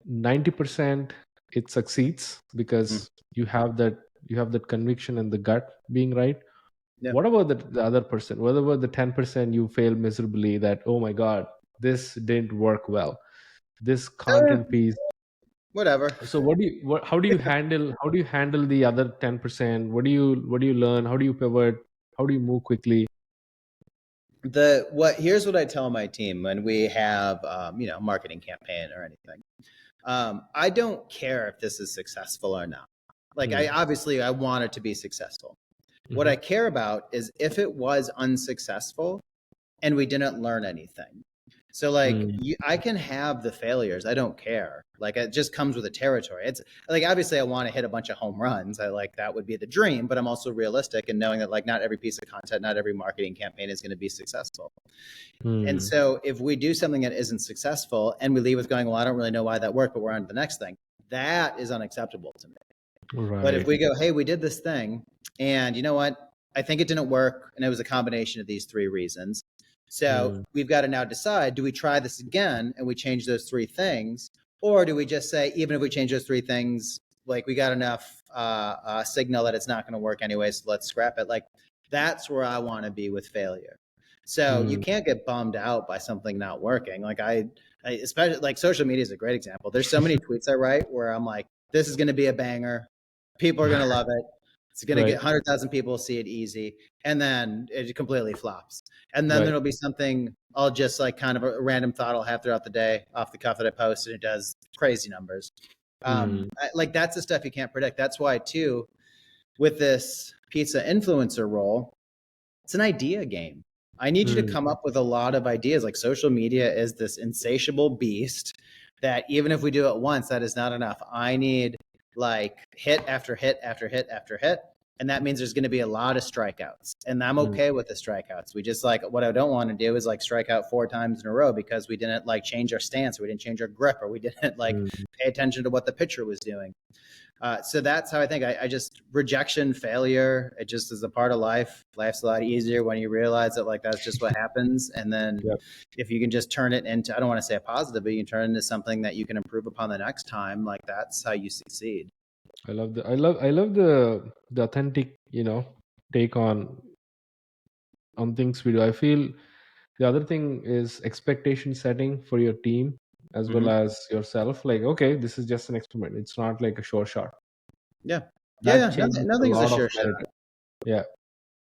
90% it succeeds because you have that conviction and the gut being right. What about the other percent? What about the 10% you fail miserably, that, oh my God, this didn't work well, this content piece, whatever. So how do you handle the other 10%? What do you learn? How do you pivot? How do you move quickly? Here's what I tell my team when we have marketing campaign or anything. I don't care if this is successful or not. Like I want it to be successful. What I care about is if it was unsuccessful and we didn't learn anything. So like I can have the failures. I don't care. Like it just comes with the territory. It's like, obviously I want to hit a bunch of home runs. I like, that would be the dream, but I'm also realistic and knowing that like not every piece of content, not every marketing campaign is going to be successful. And so if we do something that isn't successful and we leave with going, well, I don't really know why that worked, but we're on to the next thing, that is unacceptable to me. Right. But if we go, hey, we did this thing and you know what? I think it didn't work. And it was a combination of these three reasons. So we've got to now decide, do we try this again and we change those three things? Or do we just say, even if we change those three things, like we got enough signal that it's not going to work anyway, so let's scrap it. Like that's where I want to be with failure. So you can't get bummed out by something not working. Like I especially like social media is a great example. There's so many tweets I write where I'm like, this is going to be a banger. People are going to love it. It's going to get 100,000 people see it easy. And then it completely flops. And then there'll be something, I'll just like kind of a random thought I'll have throughout the day off the cuff that I post, and it does crazy numbers. Like that's the stuff you can't predict. That's why too, with this pizza influencer role, it's an idea game. I need you to come up with a lot of ideas. Like social media is this insatiable beast that even if we do it once, that is not enough. I need like hit after hit after hit after hit. And that means there's going to be a lot of strikeouts. And I'm okay with the strikeouts. We just like, what I don't want to do is like strike out 4 times in a row because we didn't like change our stance, or we didn't change our grip, or we didn't like pay attention to what the pitcher was doing. So that's how I think. I just, rejection, failure, it just is a part of life. Life's a lot easier when you realize that like that's just what happens. And then if you can just turn it into, I don't want to say a positive, but you can turn it into something that you can improve upon the next time. Like that's how you succeed. I love the authentic, take on things we do. I feel the other thing is expectation setting for your team as well as yourself. Like, okay, this is just an experiment. It's not like a sure shot. Nothing's a sure shot. Yeah.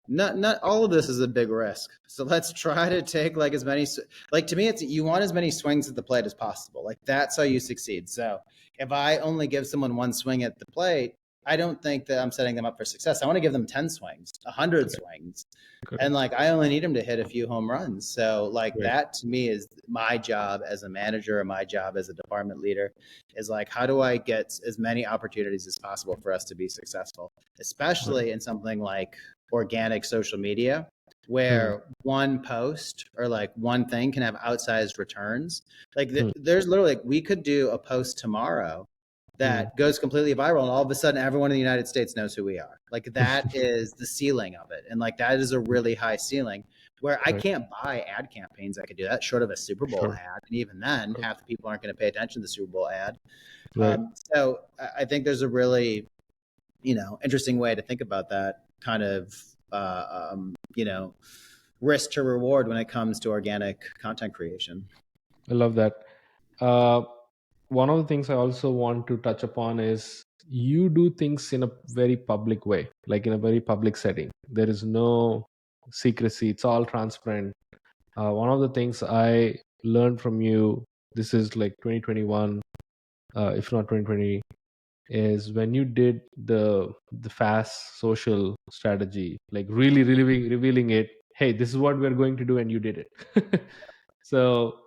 Not all of this is a big risk. So let's try to take like as many, like to me, it's, you want as many swings at the plate as possible. Like that's how you succeed. So if I only give someone one swing at the plate, I don't think that I'm setting them up for success. I want to give them 10 swings, 100 Okay. swings. Correct. And like, I only need them to hit a few home runs. So like Right. that to me is my job as a manager, or my job as a department leader, is like, how do I get as many opportunities as possible for us to be successful, especially in something like organic social media, where one post or like one thing can have outsized returns. Like there's literally, like, we could do a post tomorrow that goes completely viral, and all of a sudden everyone in the United States knows who we are. Like that is the ceiling of it. And like that is a really high ceiling where I can't buy ad campaigns that could do that short of a Super Bowl ad. And even then, half the people aren't going to pay attention to the Super Bowl ad. Right. So I think there's a really, interesting way to think about that kind of, risk to reward when it comes to organic content creation. I love that. One of the things I also want to touch upon is you do things in a very public way, like in a very public setting. There is no secrecy, it's all transparent. One of the things I learned from you, this is like 2021, if not 2020, is when you did the fast social strategy, like really revealing it. Hey, this is what we're going to do, and you did it. So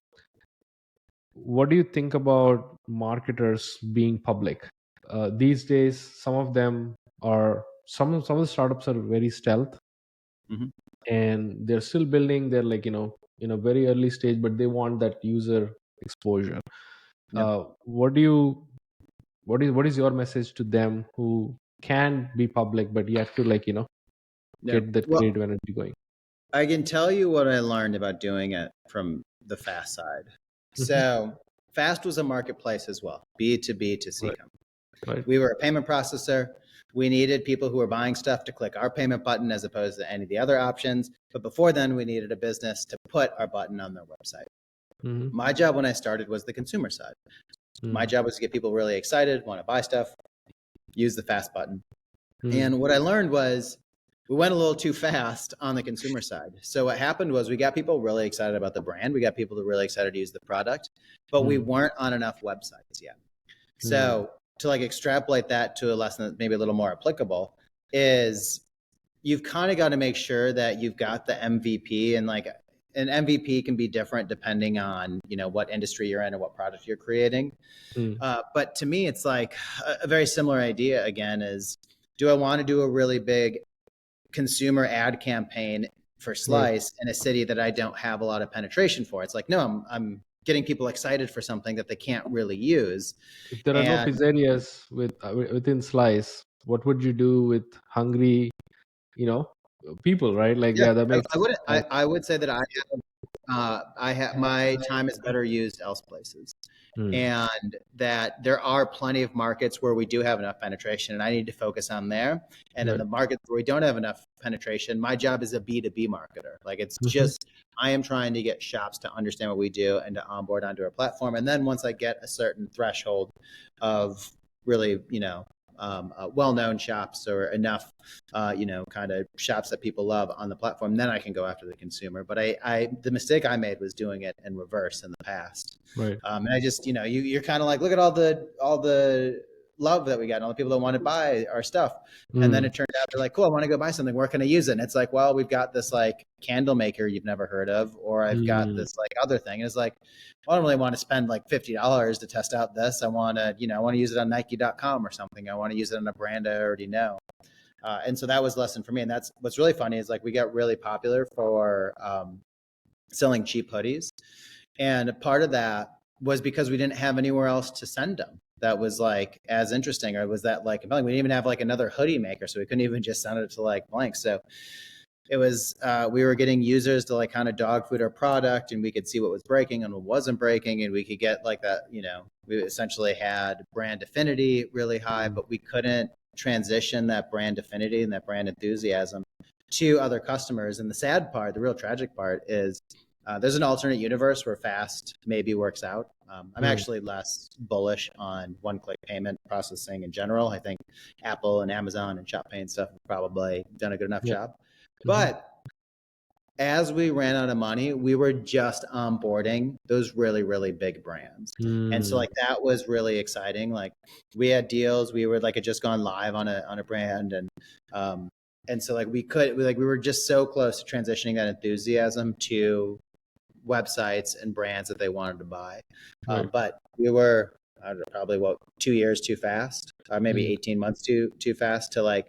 what do you think about marketers being public these days? Some of them are, some of the startups are very stealth, and they're still building. They're like, in a very early stage, but they want that user exposure. What is your message to them who can be public but yet to get that Well, creative energy going? I can tell you what I learned about doing it from the fast side. So fast was a marketplace as well, B to B to C company. Right. We were a payment processor. We needed people who were buying stuff to click our payment button as opposed to any of the other options. But before then, we needed a business to put our button on their website. My job when I started was the consumer side. My job was to get people really excited, want to buy stuff, use the fast button. And what I learned was we went a little too fast on the consumer side. So what happened was we got people really excited about the brand. We got people really excited to use the product, but we weren't on enough websites yet. So to like extrapolate that to a lesson that's maybe a little more applicable is you've kind of got to make sure that you've got the MVP, and like an MVP can be different depending on, what industry you're in and what product you're creating. But to me, it's like a very similar idea again is, do I want to do a really big consumer ad campaign for Slice in a city that I don't have a lot of penetration for? It's like, no, I'm getting people excited for something that they can't really use. If there are no pizzerias within Slice, what would you do with hungry, people, right? Like, that makes. I would say that I have my time is better used else places. And that there are plenty of markets where we do have enough penetration, and I need to focus on there. And in the markets where we don't have enough penetration, my job is a B2B marketer. Like it's just, I am trying to get shops to understand what we do and to onboard onto our platform. And then once I get a certain threshold of really, well-known shops or enough, kind of shops that people love on the platform, then I can go after the consumer. But the mistake I made was doing it in reverse in the past. Right. And I just, you're kind of like, look at all the love that we got and all the people that want to buy our stuff. And then it turned out they're like, cool, I want to go buy something. Where can I use it? And it's like, well, we've got this like candle maker you've never heard of, or I've got this like other thing. And it's like, well, I don't really want to spend like $50 to test out this. I want to, I want to use it on Nike.com or something. I want to use it on a brand I already know. And so that was a lesson for me. And that's what's really funny is like we got really popular for selling cheap hoodies. And part of that was because we didn't have anywhere else to send them that was like as interesting, or was that like compelling. We didn't even have like another hoodie maker, so we couldn't even just send it to like blank. So it was we were getting users to like kind of dog food our product, and we could see what was breaking and what wasn't breaking, and we could get like that, we essentially had brand affinity really high, but we couldn't transition that brand affinity and that brand enthusiasm to other customers. And the sad part, the real tragic part is there's an alternate universe where fast maybe works out. I'm actually less bullish on one-click payment processing in general. I think Apple and Amazon and ShopPay and stuff have probably done a good enough job. But as we ran out of money, we were just onboarding those really, really big brands. And so like that was really exciting. Like we had deals, we were like had just gone live on a brand, and so like we were just so close to transitioning that enthusiasm to websites and brands that they wanted to buy. Right. But we were, I don't know, probably 2 years too fast, or maybe 18 months too fast to like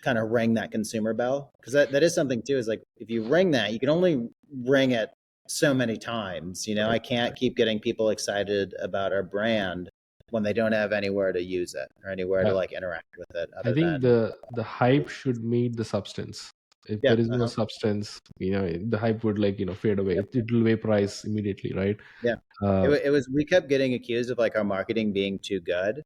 kind of ring that consumer bell. Because that is something too, is like if you ring that, you can only ring it so many times. You know, I can't keep getting people excited about our brand when they don't have anywhere to use it or anywhere to like interact with it. I think the hype should meet the substance. If there is no substance, the hype would fade away. It will vaporize immediately, right? Yeah. It was, we kept getting accused of like our marketing being too good.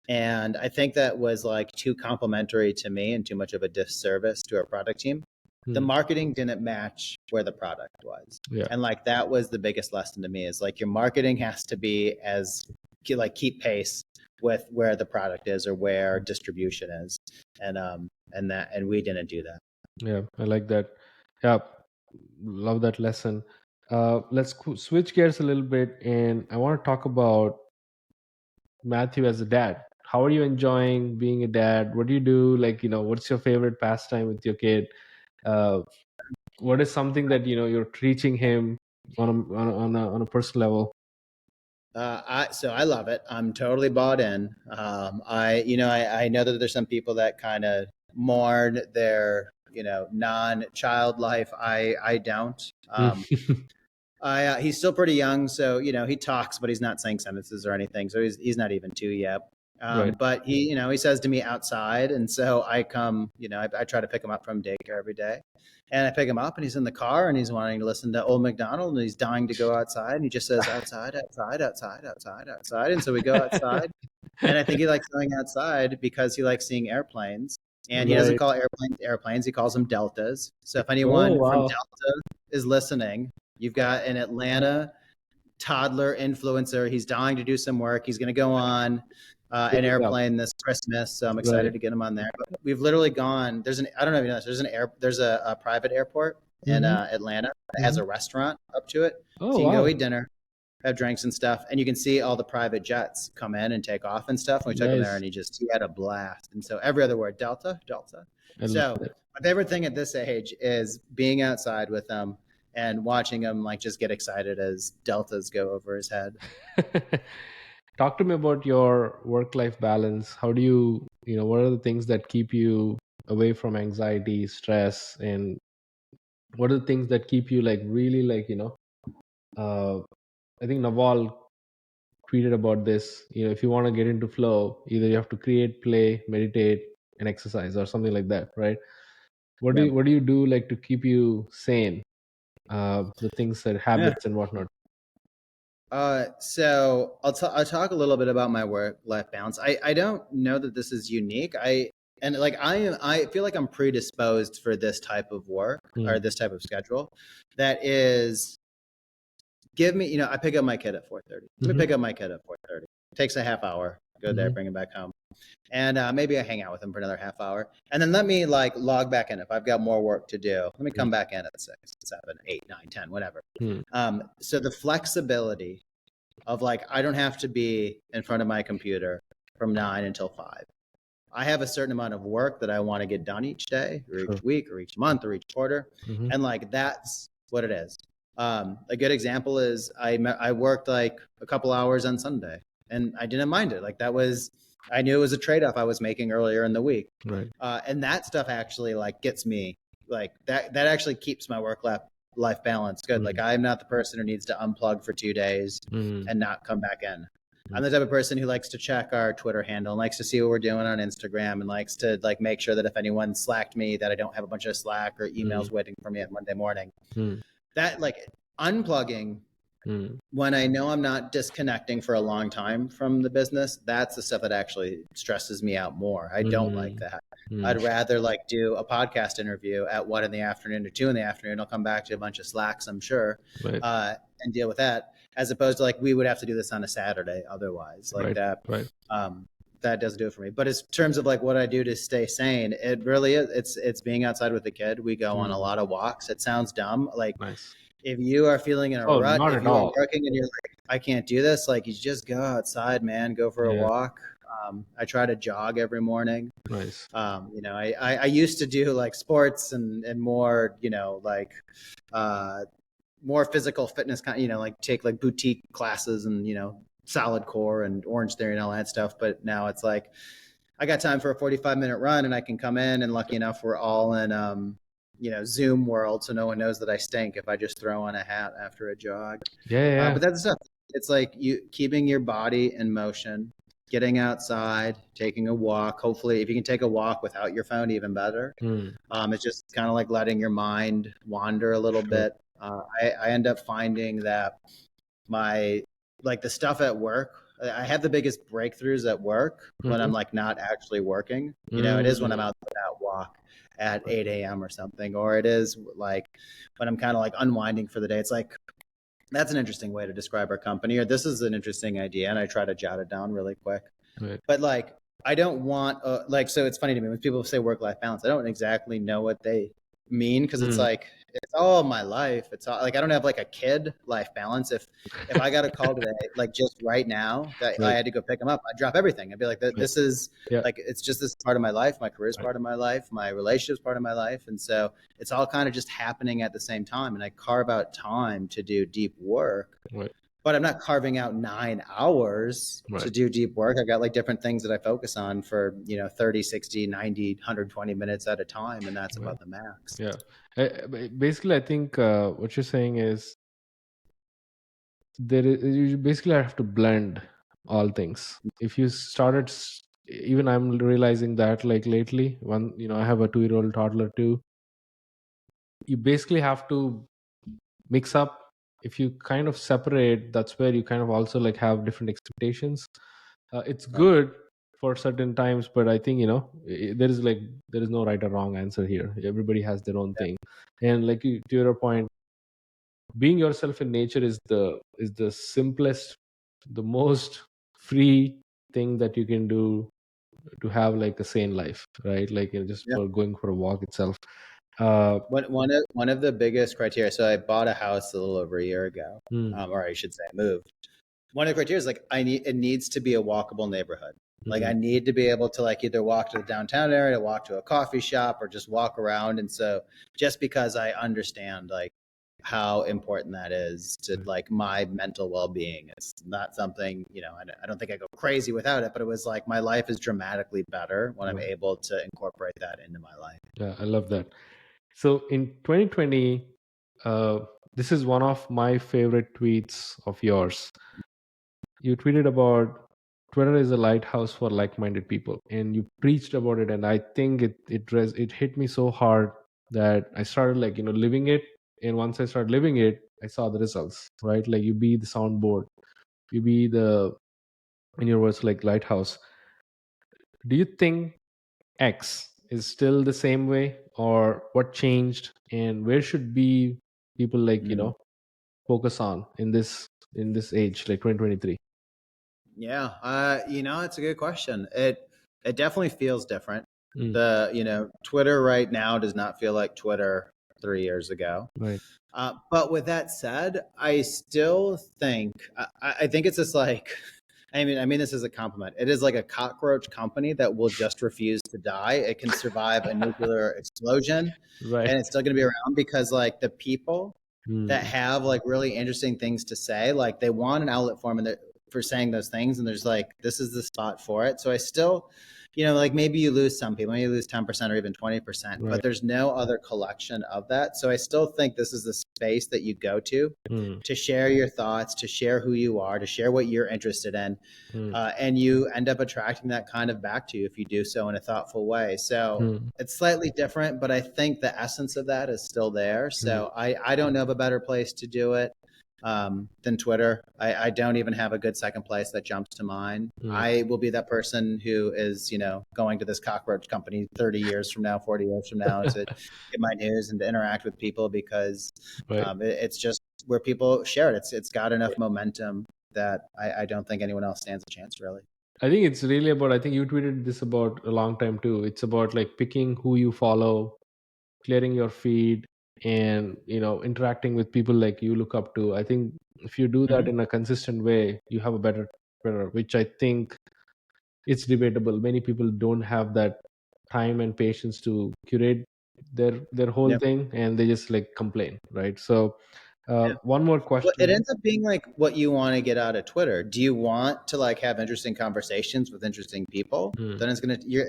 And I think that was like too complimentary to me and too much of a disservice to our product team. The marketing didn't match where the product was. Yeah. And like that was the biggest lesson to me, is like your marketing has to be as like keep pace with where the product is or where distribution is. And we didn't do that. Yeah, I like that. Yeah, love that lesson. Let's switch gears a little bit, and I want to talk about Matthew as a dad. How are you enjoying being a dad? What do you do? Like, what's your favorite pastime with your kid? What is something that you're teaching him on a personal level? So I love it. I'm totally bought in. I know that there's some people that kind of mourn their non-child life. I don't. He's still pretty young, so he talks, but he's not saying sentences or anything. So he's not even 2 yet. Right. But he says to me outside, and so I come. I try to pick him up from daycare every day, and I pick him up, and he's in the car, and he's wanting to listen to Old MacDonald, and he's dying to go outside, and he just says outside, outside, outside, outside, outside, and so we go outside, and I think he likes going outside because he likes seeing airplanes. And he doesn't call airplanes; he calls them deltas. So if anyone from Delta is listening, you've got an Atlanta toddler influencer. He's dying to do some work. He's going to go on an airplane this Christmas. So I'm excited to get him on there. But we've literally gone. I don't know if you know this. There's a private airport in Atlanta that has a restaurant up to it. So you can go eat dinner, have drinks and stuff, and you can see all the private jets come in and take off and stuff. And we took him there, and he had a blast. And so every other word, Delta. So my favorite thing at this age is being outside with them and watching him like just get excited as deltas go over his head. Talk to me about your work-life balance. How do you, what are the things that keep you away from anxiety, stress, and what are the things that keep you like really like, I think Naval tweeted about this, if you want to get into flow, either you have to create, play, meditate, and exercise or something like that, right? What do you do like to keep you sane? The things that habits and whatnot. So I'll talk a little bit about my work-life balance. I don't know that this is unique. I feel like I'm predisposed for this type of work or this type of schedule. That is, give me, I pick up my kid at 4:30. Let me pick up my kid at 4:30. Takes a half hour. Go there, bring him back home. And maybe I hang out with him for another half hour. And then let me like log back in. If I've got more work to do, let me come back in at 6, 7, 8, 9, 10, whatever. So the flexibility of like, I don't have to be in front of my computer from 9 until 5. I have a certain amount of work that I want to get done each day or each week or each month or each quarter. And like, that's what it is. A good example is I worked like a couple hours on Sunday and I didn't mind it. Like I knew it was a trade-off I was making earlier in the week. Right. And that stuff actually like gets me like that actually keeps my work-life balance good. Like I'm not the person who needs to unplug for 2 days and not come back in. I'm the type of person who likes to check our Twitter handle and likes to see what we're doing on Instagram and likes to like make sure that if anyone slacked me that I don't have a bunch of Slack or emails waiting for me on Monday morning. That like unplugging when I know I'm not disconnecting for a long time from the business, that's the stuff that actually stresses me out more. I don't like that. I'd rather like do a podcast interview at 1 in the afternoon or 2 in the afternoon. I'll come back to a bunch of Slacks, I'm sure, and deal with that, as opposed to like we would have to do this on a Saturday otherwise, like that. that doesn't do it for me. But in terms of like what I do to stay sane, it really is. It's being outside with the kid. We go on a lot of walks. It sounds dumb. Like Nice. if you are feeling in a Oh, rut, not if at you are all. working and you're like, I can't do this, like you just go outside, man, go for a Yeah. walk. I try to jog every morning. Nice. You know, I used to do like sports and more, you know, like more physical fitness kind, you know, like take like boutique classes and, you know, solid core and Orange Theory and all that stuff. But now it's like I got time for a 45-minute run and I can come in, and lucky enough we're all in you know, Zoom world, so no one knows that I stink if I just throw on a hat after a jog. Yeah. But that's stuff. It's like you keeping your body in motion, getting outside, taking a walk. Hopefully, if you can take a walk without your phone, even better. It's just kind of like letting your mind wander a little Sure. bit. I end up finding that my like the stuff at work, I have the biggest breakthroughs at work when I'm like not actually working. You know, it is when I'm out for that walk at 8 a.m. or something, or it is like when I'm kind of like unwinding for the day. It's like that's an interesting way to describe our company, or this is an interesting idea, and I try to jot it down really quick. Right. But like I don't want like, so it's funny to me when people say work-life balance, I don't exactly know what they mean, because it's like it's all my life. It's all like I don't have like a kid life balance. If I got a call today, like just right now that I Right. had to go pick them up, I'd drop everything. I'd be like, this is Yeah. like, it's just this part of my life. My career is Right. part of my life. My relationship is part of my life. And so it's all kind of just happening at the same time. And I carve out time to do deep work. Right. But I'm not carving out 9 hours to Right. do deep work. I got like different things that I focus on for, you know, 30, 60, 90, 120 minutes at a time. And that's Right. about the max. Yeah. Basically, I think what you're saying is you basically have to blend all things. If you started, even I'm realizing that like lately, when you know I have a 2-year-old toddler too, you basically have to mix up. If you kind of separate, that's where you kind of also like have different expectations. It's Right. good for certain times, but I think, you know, there is no right or wrong answer here. Everybody has their own thing. And like to your point, being yourself in nature is the simplest, the most free thing that you can do to have like a sane life, right? Like, you know, just Yeah. for going for a walk itself. One of the biggest criteria. So I bought a house a little over a year ago, or I should say, I moved. One of the criteria is like it needs to be a walkable neighborhood. Like I need to be able to like either walk to the downtown area, walk to a coffee shop, or just walk around. And so just because I understand like how important that is to like my mental well-being, it's not something, you know, I don't think I go crazy without it, but it was like my life is dramatically better when I'm able to incorporate that into my life. Yeah, I love that. So in 2020, this is one of my favorite tweets of yours. You tweeted about Twitter is a lighthouse for like-minded people, and you preached about it. And I think it hit me so hard that I started like, you know, living it. And once I started living it, I saw the results. Right, like you be the soundboard, you be the, in your words, like lighthouse. Do you think X is still the same way, or what changed, and where should be people like, you know, focus on in this age like 2023? Yeah, you know, it's a good question. It definitely feels different. Mm, You know, Twitter right now does not feel like Twitter 3 years ago. right. But with that said, I still think I think it's just like I mean this as a compliment. It is like a cockroach company that will just refuse to die. It can survive a nuclear explosion, Right. and it's still going to be around because like the people that Mm, have like really interesting things to say, like they want an outlet for them and for saying those things, and there's like this is the spot for it. So I still, you know, like maybe you lose some people, maybe you lose 10% or even 20%, right. but there's no other collection of that. So I still think this is the space that you go Mm, to share your thoughts, to share who you are, to share what you're interested in. mm, And you end up attracting that kind of back to you if you do so in a thoughtful way. So mm, it's slightly different, but I think the essence of that is still there. mm, So I don't know of a better place to do it than Twitter. I don't even have a good second place that jumps to mind. mm, I will be that person who is, you know, going to this cockroach company 30 years from now, 40 years from now to get my news and to interact with people because right. it's just where people share it. It's got enough momentum that I don't think anyone else stands a chance really. I think it's really about, I think you tweeted this about a long time too. It's about like picking who you follow, clearing your feed, and interacting with people like you look up to. I think if you do that Mhm. in a consistent way, you have a better Twitter, which I think it's debatable. Many people don't have that time and patience to curate their whole Yep. thing, and they just like complain, right? So Yeah. one more Well, it question. ends up being like what you want to get out of Twitter. Do you want to like have interesting conversations with interesting people? Hmm. Then you're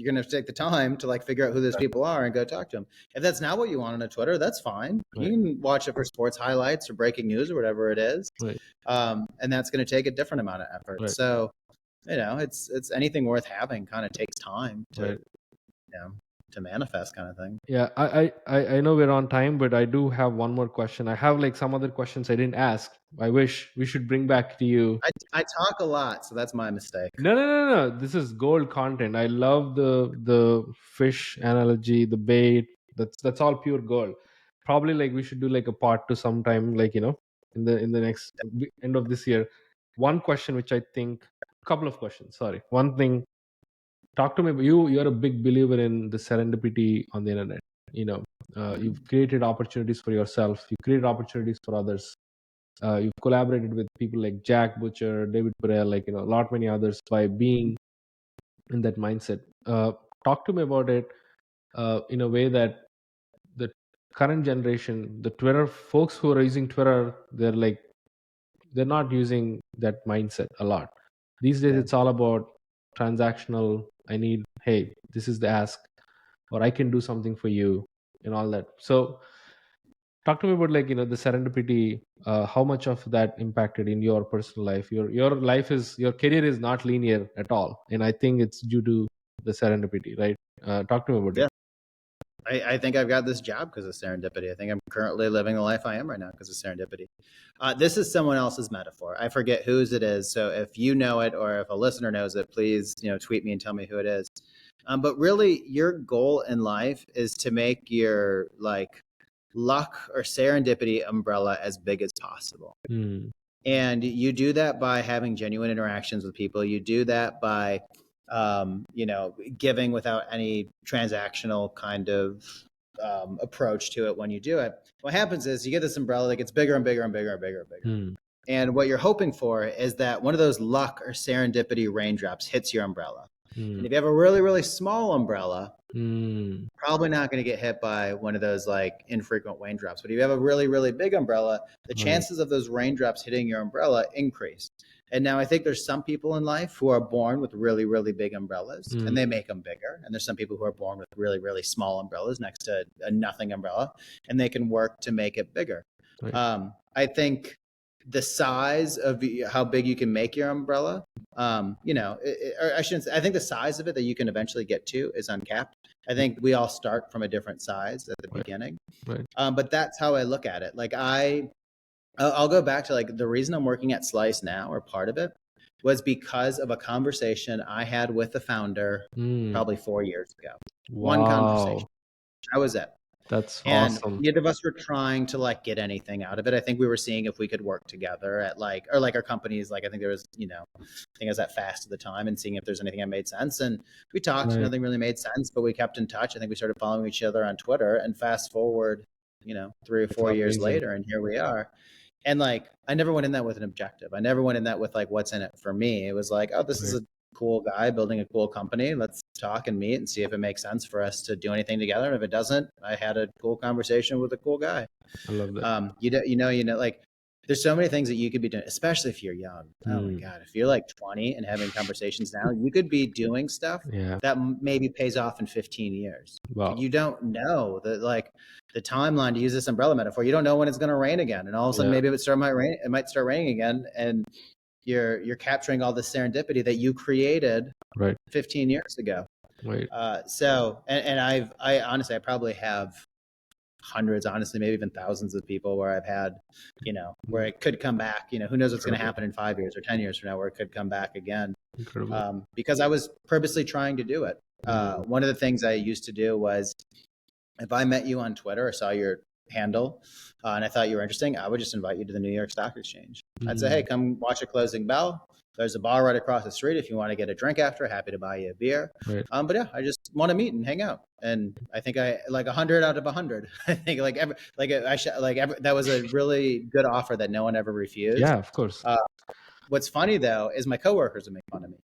gonna take the time to like figure out who those people are and go talk to them. If that's not what you want on a Twitter, that's fine. You Right, can watch it for sports highlights or breaking news or whatever it is, right, and that's going to take a different amount of effort. right, So it's anything worth having kind of takes time to right. you know to manifest kind of thing. Yeah, I know we're on time, but I do have one more question. I have like some other questions I didn't ask. I wish we should bring back to you. I talk a lot, so that's my mistake. No, no, no, no. This is gold content. I love the fish analogy, the bait. That's all pure gold. Probably like we should do like a part two sometime, like in the next end of this year. One question which I think, couple of questions. Sorry, one thing. Talk to me. You're a big believer in the serendipity on the internet. You've created opportunities for yourself. You created opportunities for others. You've collaborated with people like Jack Butcher, David Burrell, like a lot many others by being in that mindset. Talk to me about it in a way that the current generation, the Twitter folks who are using Twitter, they're not using that mindset a lot. These days, Yeah. it's all about transactional. I need, hey, this is the ask, or I can do something for you, and all that. So, talk to me about the serendipity. How much of that impacted in your personal life? Your life is your career is not linear at all, and I think it's due to the serendipity, right? Talk to me about it. Yeah. I think I've got this job because of serendipity. I think I'm currently living the life I am right now because of serendipity. This is someone else's metaphor. I forget whose it is. So if you know it or if a listener knows it, please tweet me and tell me who it is. But really, your goal in life is to make your like luck or serendipity umbrella as big as possible. Hmm. And you do that by having genuine interactions with people. You do that by giving without any transactional kind of approach to it when you do it. What happens is you get this umbrella that gets bigger and bigger and bigger and bigger and bigger. Hmm. And what you're hoping for is that one of those luck or serendipity raindrops hits your umbrella. Hmm. And if you have a really, really small umbrella, Hmm. probably not going to get hit by one of those like infrequent raindrops. But if you have a really, really big umbrella, the Right. chances of those raindrops hitting your umbrella increase. And now I think there's some people in life who are born with really, really big umbrellas Hmm. and they make them bigger. And there's some people who are born with really, really small umbrellas next to a nothing umbrella and they can work to make it bigger. Right. I think the size of how big you can make your umbrella, or I shouldn't say, I think the size of it that you can eventually get to is uncapped. I think we all start from a different size at the Right. beginning. Right. But that's how I look at it. Like I'll go back to like the reason I'm working at Slice now, or part of it, was because of a conversation I had with the founder Hmm. probably 4 years ago. One conversation. Wow. That was it. That's And awesome. neither of us were trying to like get anything out of it. I think we were seeing if we could work together at like, or like our companies, like I think there was, I think I was at Fast at the time and seeing if there's anything that made sense. And we talked, Right. nothing really made sense, but we kept in touch. I think we started following each other on Twitter and fast forward, 3 or That's 4 years amazing. later, and here we are. And like, I never went in that with an objective. I never went in that with like, what's in it for me. It was like, oh, this is Right. a cool guy building a cool company. Let's talk and meet and see if it makes sense for us to do anything together. And if it doesn't, I had a cool conversation with a cool guy. I love that. Like there's so many things that you could be doing, especially if you're young. Oh my God. If you're like 20 and having conversations now, you could be doing stuff Yeah. that maybe pays off in 15 years. Wow. You don't know that like the timeline, to use this umbrella metaphor, you don't know when it's going to rain again. And all of a sudden, Yeah. maybe it might start raining again. And you're capturing all this serendipity that you created Right. 15 years ago. Right. I honestly, I probably have hundreds, honestly, maybe even thousands of people where I've had, where it could come back, who knows what's going to happen in 5 years or 10 years from now, where it could come back again. Incredible. Because I was purposely trying to do it. One of the things I used to do was if I met you on Twitter or saw your handle, and I thought you were interesting, I would just invite you to the New York Stock Exchange. I'd say, hey, come watch a closing bell. There's a bar right across the street. If you want to get a drink after, happy to buy you a beer. Right. But yeah, I just want to meet and hang out. And I think I like 100 out of 100. I think that was a really good offer that no one ever refused. Yeah, of course. What's funny though is my coworkers would make fun of me.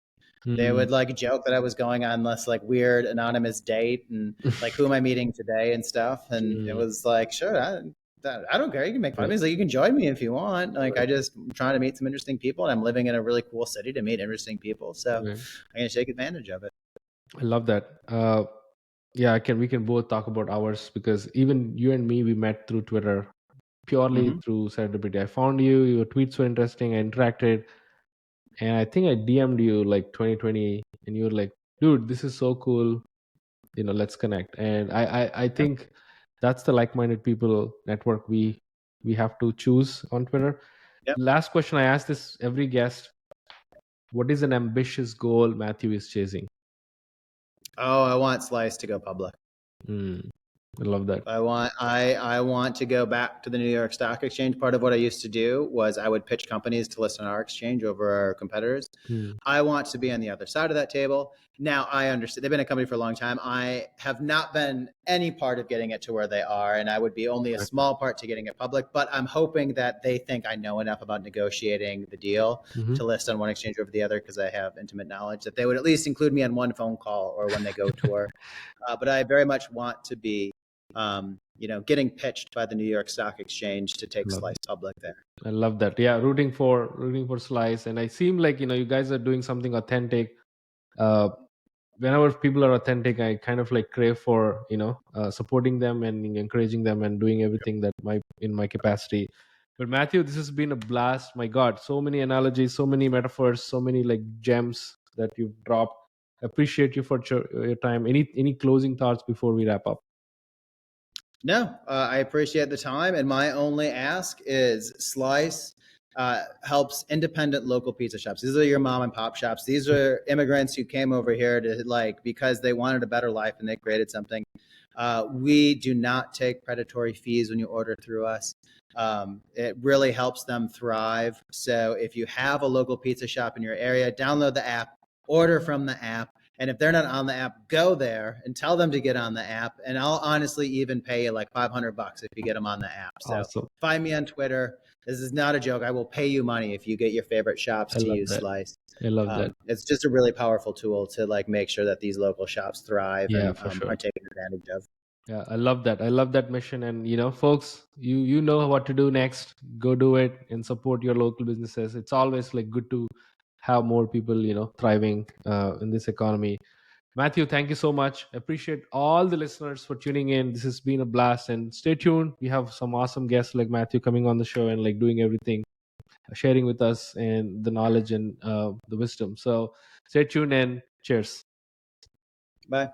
They would like joke that I was going on this like weird anonymous date and like, who am I meeting today and stuff. And it was like, sure, I don't care. You can make fun of me. It's like, you can join me if you want. Like, I just I'm trying to meet some interesting people, and I'm living in a really cool city to meet interesting people. So I'm going to take advantage of it. I love that. Yeah, we can both talk about ours, because even you and me, we met through Twitter, purely through serendipity. I found you, your tweets were interesting, I interacted, and I think I DM'd you like 2020, and you were like, dude, this is so cool, let's connect. And I think that's the like-minded people network we have to choose on Twitter. Yep. Last question, I ask this every guest: what is an ambitious goal Matthew is chasing? Oh, I want Slice to go public. I love that. I want to go back to the New York Stock Exchange. Part of what I used to do was I would pitch companies to list on our exchange over our competitors. I want to be on the other side of that table. Now, I understand they've been a company for a long time. I have not been any part of getting it to where they are, and I would be only a small part to getting it public. But I'm hoping that they think I know enough about negotiating the deal to list on one exchange over the other, because I have intimate knowledge, that they would at least include me on one phone call or when they go tour. But I very much want to be getting pitched by the New York Stock Exchange to take Slice public there. I love that. Yeah, rooting for Slice, and I seem like you guys are doing something authentic. Whenever people are authentic, I kind of like crave for supporting them and encouraging them and doing everything that in my capacity. But Matthew, this has been a blast. My God, so many analogies, so many metaphors, so many like gems that you've dropped. Appreciate you for your time. Any closing thoughts before we wrap up? No, I appreciate the time. And my only ask is Slice helps independent local pizza shops. These are your mom and pop shops. These are immigrants who came over here to because they wanted a better life and they created something. We do not take predatory fees when you order through us. It really helps them thrive. So if you have a local pizza shop in your area, download the app, order from the app. And if they're not on the app, go there and tell them to get on the app. And I'll honestly even pay you like $500 if you get them on the app. So awesome. Find me on Twitter. This is not a joke. I will pay you money if you get your favorite shops to use Slice. I love that. It's just a really powerful tool to make sure that these local shops thrive and are taken advantage of. Yeah, I love that. I love that mission. And folks, you know what to do next. Go do it and support your local businesses. It's always good to have more people thriving in this economy. Matthew, thank you so much. I appreciate all the listeners for tuning in. This has been a blast, and stay tuned. We have some awesome guests like Matthew coming on the show and doing everything, sharing with us and the knowledge and the wisdom. So stay tuned and cheers. Bye.